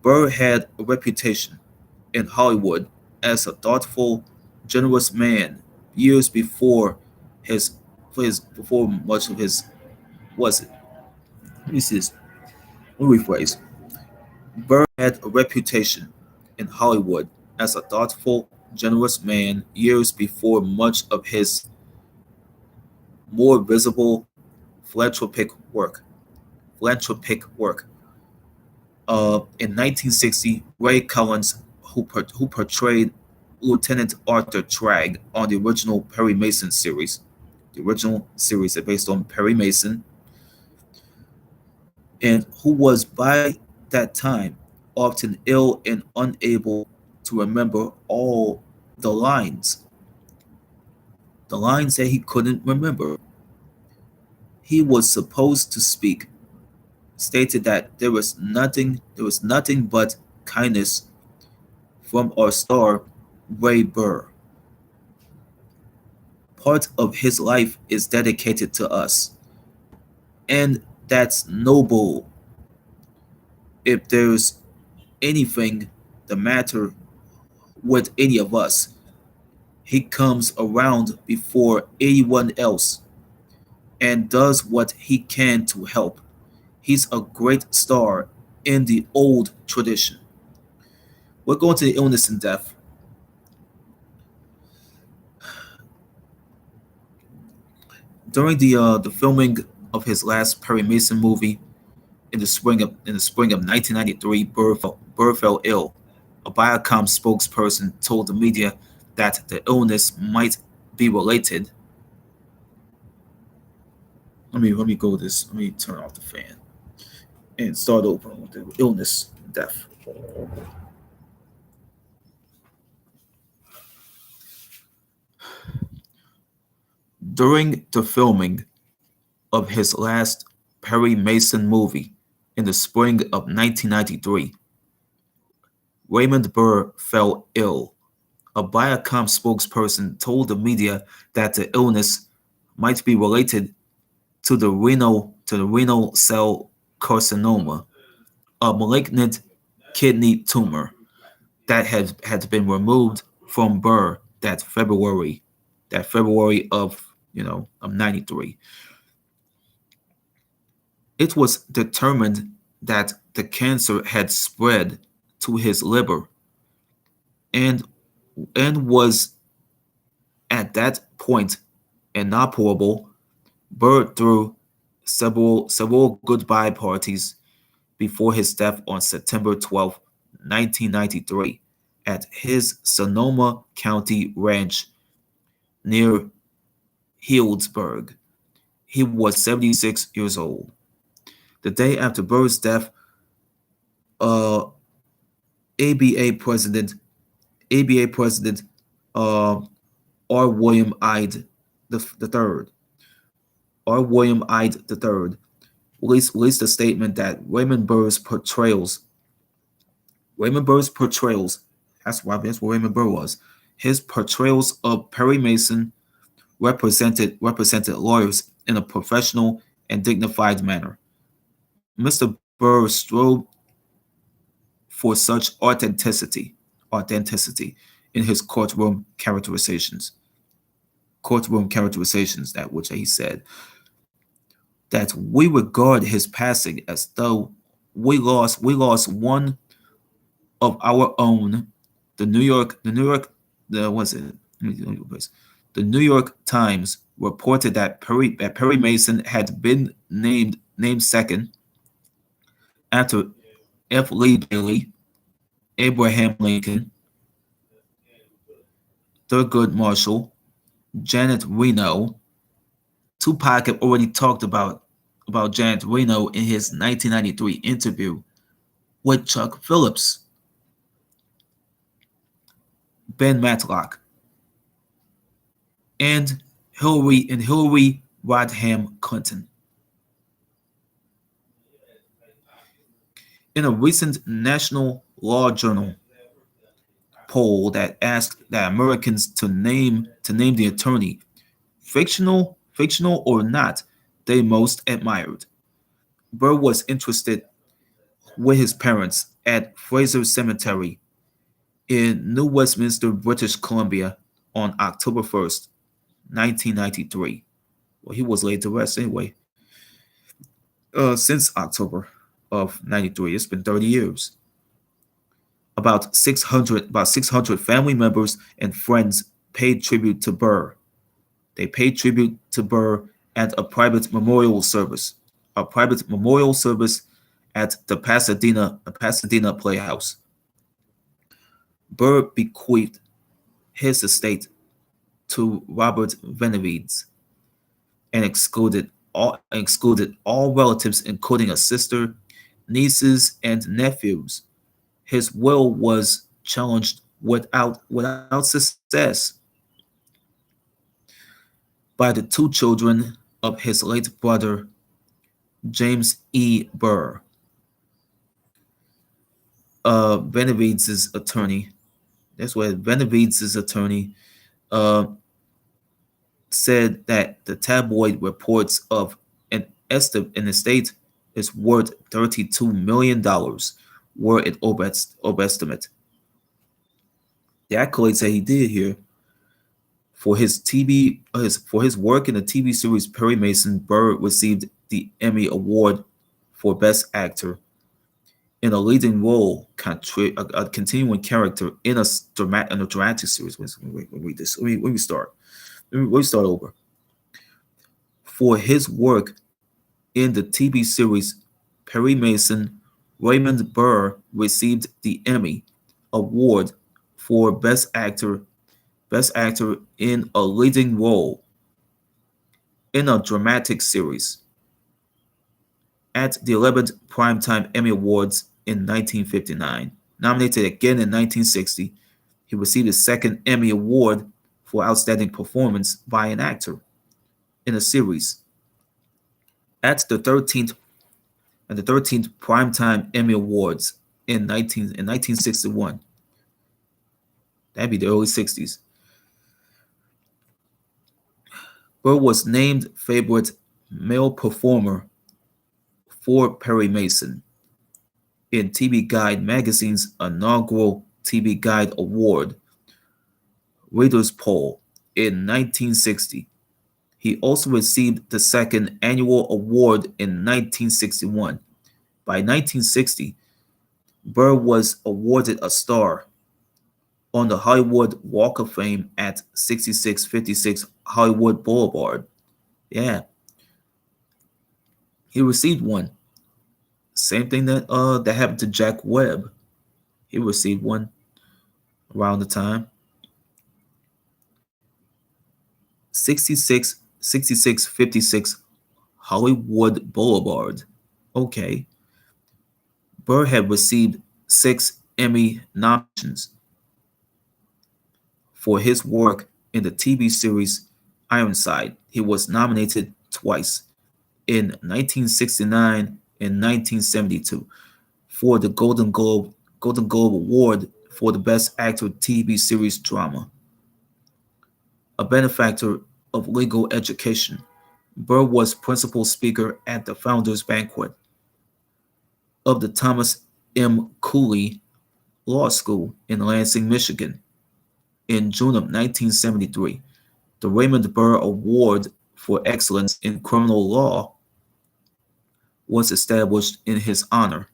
S1: Burr had a reputation in Hollywood as a thoughtful, generous man years his before much of his was it. Let me see this. Let me rephrase. Burr had a reputation in Hollywood as a thoughtful, generous man years before much of his more visible philanthropic work. Philanthropic work. In 1960, Ray Collins, who portrayed Lieutenant Arthur Tragg on the original Perry Mason series, the original series is based on Perry Mason, and who was by that time often ill and unable to remember all the lines, the lines that he couldn't remember. He was supposed to speak, stated that there was nothing but kindness from our star, Ray Burr. Part of his life is dedicated to us, and that's noble. If there's anything the matter with any of us, he comes around before anyone else and does what he can to help. He's a great star in the old tradition. We're going to the illness and death. During the filming of his last Perry Mason movie in the spring of 1993, Burr fell ill. A Viacom spokesperson told the media that the illness might be related. Let me go this. Let me turn off the fan and start over with the illness and death. During the filming of his last Perry Mason movie in the spring of 1993, Raymond Burr fell ill. A Viacom spokesperson told the media that the illness might be related to the renal cell carcinoma, a malignant kidney tumor that had been removed from Burr that February of of '93. It was determined that the cancer had spread to his liver and was at that point inoperable. Burr threw several goodbye parties before his death on September 12, 1993, at his Sonoma County ranch near Healdsburg. He was 76 years old. The day after Burr's death, uh, ABA President ABA President uh, R. William Ide the third R. William Ide the third released a statement that Raymond Burr's portrayals, that's what Raymond Burr was. His portrayals of Perry Mason represented lawyers in a professional and dignified manner. Mr. Burr strove for such authenticity in his courtroom characterizations that which he said that we regard his passing as though we lost one of our own. The what's it? The New York Times reported that Perry Mason had been named second after F. Lee Bailey, Abraham Lincoln, Thurgood Marshall, Janet Reno. Tupac had already talked about Janet Reno in his 1993 interview with Chuck Phillips, Ben Matlock, and Hillary Rodham Clinton. In a recent National Law Journal poll that asked that Americans to name the attorney, fictional or not, they most admired. Burr was interested with his parents at Fraser Cemetery in New Westminster, British Columbia on October 1st, 1993. Well, he was laid to rest anyway. Since October of '93, it's been 30 years. About 600 family members and friends paid tribute to Burr. They paid tribute to Burr at a private memorial service at the Pasadena Playhouse. Burr bequeathed his estate to Robert Benavides and excluded all relatives, including a sister, nieces, and nephews. His will was challenged without success by the two children of his late brother James E. Burr. Benavides' attorney. That's what Benavides' attorney uh, said that the tabloid reports of an estate is worth $32 million were an overestimate. The accolades that he did here for his TV for his work in the TV series Perry Mason, Burr received the Emmy Award for Best Actor in a leading role, a continuing character in a dramatic series. Let me read this. Let me start. Let me start over. For his work in the TV series Perry Mason, Raymond Burr received the Emmy Award for Best Actor in a leading role in a dramatic series at the 11th Primetime Emmy Awards in 1959. Nominated again in 1960, he received his second Emmy Award for Outstanding Performance by an Actor in a Series at the 13th Primetime Emmy Awards in 1961. That'd be the early 60s. Burr was named favorite male performer for Perry Mason in TV Guide magazine's inaugural TV Guide Award Readers Poll in 1960. He also received the second annual award in 1961. By 1960, Burr was awarded a star on the Hollywood Walk of Fame at 6656 Hollywood Boulevard. Yeah, he received one. Same thing that happened to Jack Webb. He received one around the time. 6656 Hollywood Boulevard. Okay. Burr had received 6 Emmy nominations for his work in the TV series Ironside. He was nominated twice in 1969 and 1972 for the Golden Globe Award for the Best Actor TV Series Drama. A benefactor of legal education, Burr was principal speaker at the Founders Banquet of the Thomas M. Cooley Law School in Lansing, Michigan. In June of 1973, the Raymond Burr Award for Excellence in Criminal Law was established in his honor.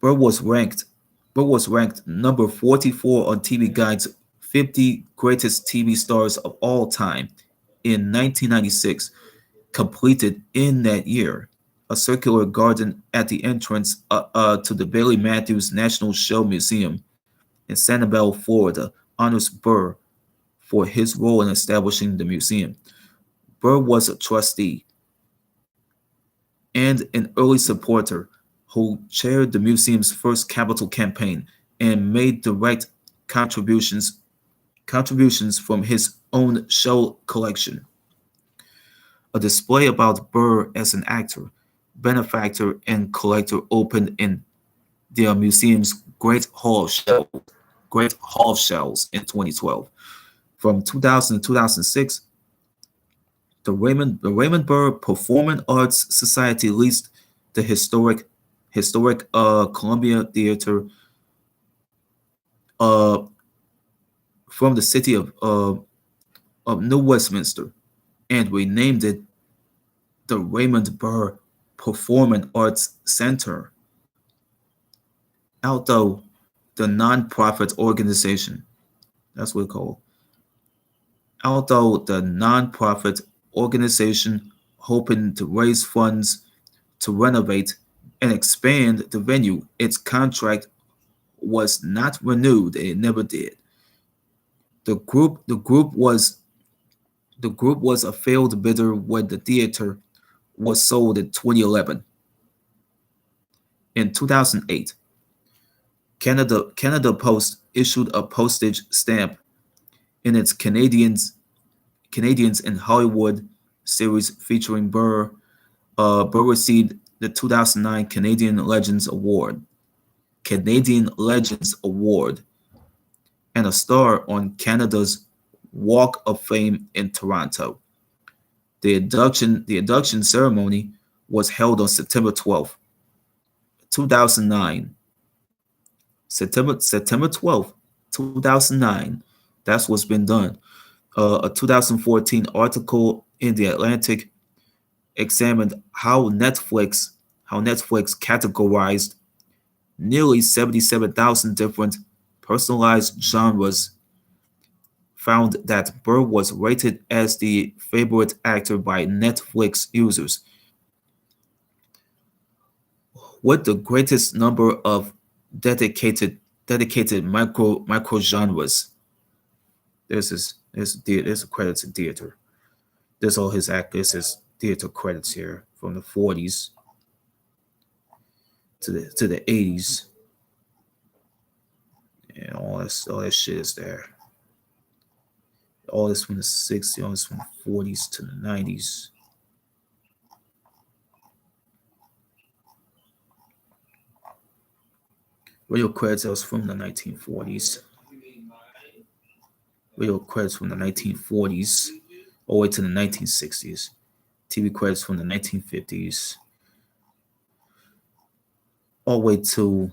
S1: Burr was ranked number 44 on TV Guide's 50 Greatest TV Stars of All Time in 1996, completed in that year. A circular garden at the entrance to the Bailey Matthews National Show Museum in Sanibel, Florida, honors Burr for his role in establishing the museum. Burr was a trustee and an early supporter who chaired the museum's first capital campaign and made direct contributions from his own show collection. A display about Burr as an actor, benefactor, and collector opened in the museum's Great Hall of Shells in 2012. From 2000 to 2006, the Raymond Burr Performing Arts Society leased the historic Columbia Theater uh, from the city of New Westminster and renamed it the Raymond Burr Performing Arts Center. Although the nonprofit organization, that's what it's called. Although the nonprofit organization hoping to raise funds to renovate and expand the venue, its contract was not renewed. It never did. The group was a failed bidder when the theater was sold in 2011. In 2008, Canada Post issued a postage stamp in its Canadians in Hollywood series featuring Burr. Burr received the 2009 Canadian Legends Award, and a star on Canada's Walk of Fame in Toronto. The induction ceremony was held on September 12th, 2009. September 12th, 2009. That's what's been done. A 2014 article in The Atlantic examined how Netflix categorized nearly 77,000 different personalized genres, found that Burr was rated as the favorite actor by Netflix users, with the greatest number of dedicated micro genres. There's a credits in theater. There's all his actors, his theater credits here from the 40s to the 80s. And all that shit is there. All this from the 60s, all this from the 40s to the 90s. Radio credits that was from the 1940s. Radio credits from the 1940s all the way to the 1960s. TV credits from the 1950s all the way to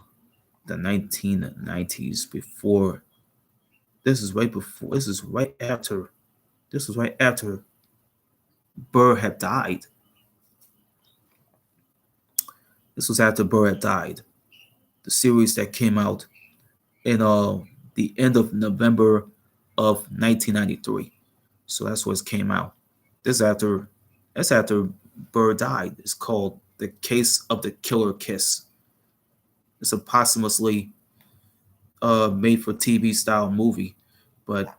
S1: the 1990s. Before this is right before this is right after this was right after Burr had died. This was after Burr had died. The series that came out in the end of November of 1993. So that's what came out. This after that's after Burr died. It's called The Case of the Killer Kiss. It's a posthumously made for TV style movie, but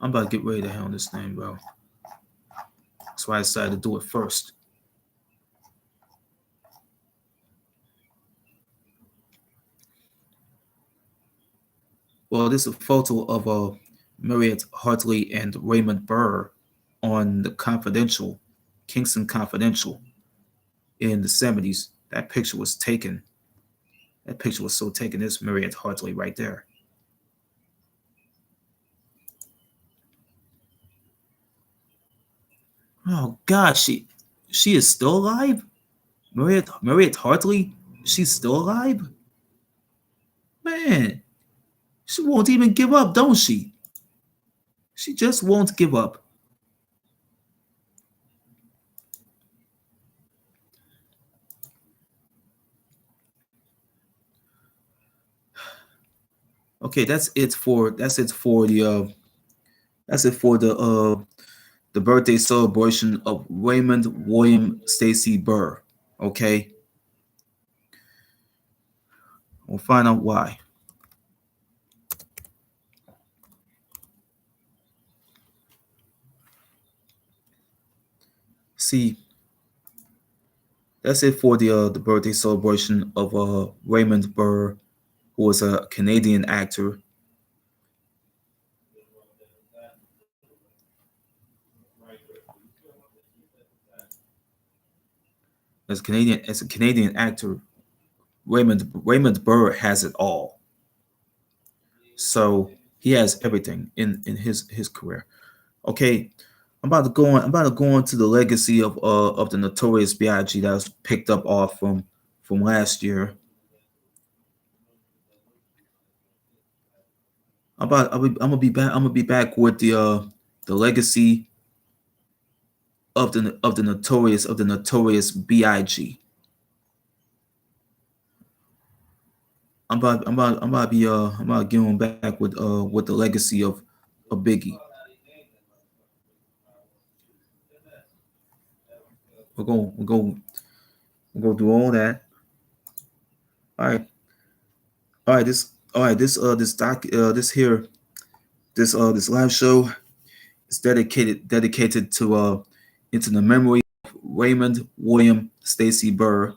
S1: I'm about to get ready to hell on this thing, bro. That's why I decided to do it first. Well, this is a photo of Marriott Hartley and Raymond Burr on the Confidential, Kingston Confidential, in the 70s. That picture was taken. That picture was so taken. There's Marriott Hartley right there. Oh God, she is still alive. Marriott Hartley, she's still alive. Man, she won't even give up, don't she? She just won't give up. Okay, that's it for the birthday celebration of Raymond William Stacy Burr. Okay, we'll find out why. See, that's it for the birthday celebration of Raymond Burr, who was a Canadian actor. As a Canadian actor, Raymond Burr has it all. So he has everything in his career. Okay, I'm about to go on to the legacy of the Notorious B.I.G. that was picked up off from last year. I'm gonna be back. I'm gonna be back with the legacy of the Notorious B.I.G. I'm about getting back with the legacy of Biggie. We're going we're going to do all that. All right, all right. This doc this here this live show is dedicated to into the memory of Raymond William Stacy Burr,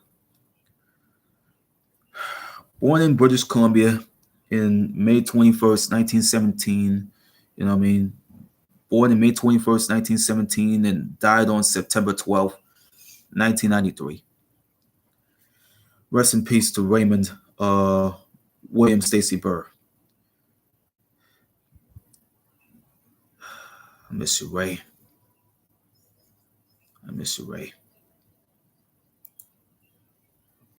S1: born in British Columbia in May 21st, 1917. You know what I mean? Born in May 21st, 1917, and died on September 12th, 1993. Rest in peace to Raymond William Stacy Burr. I miss you, Ray. I miss you, Ray.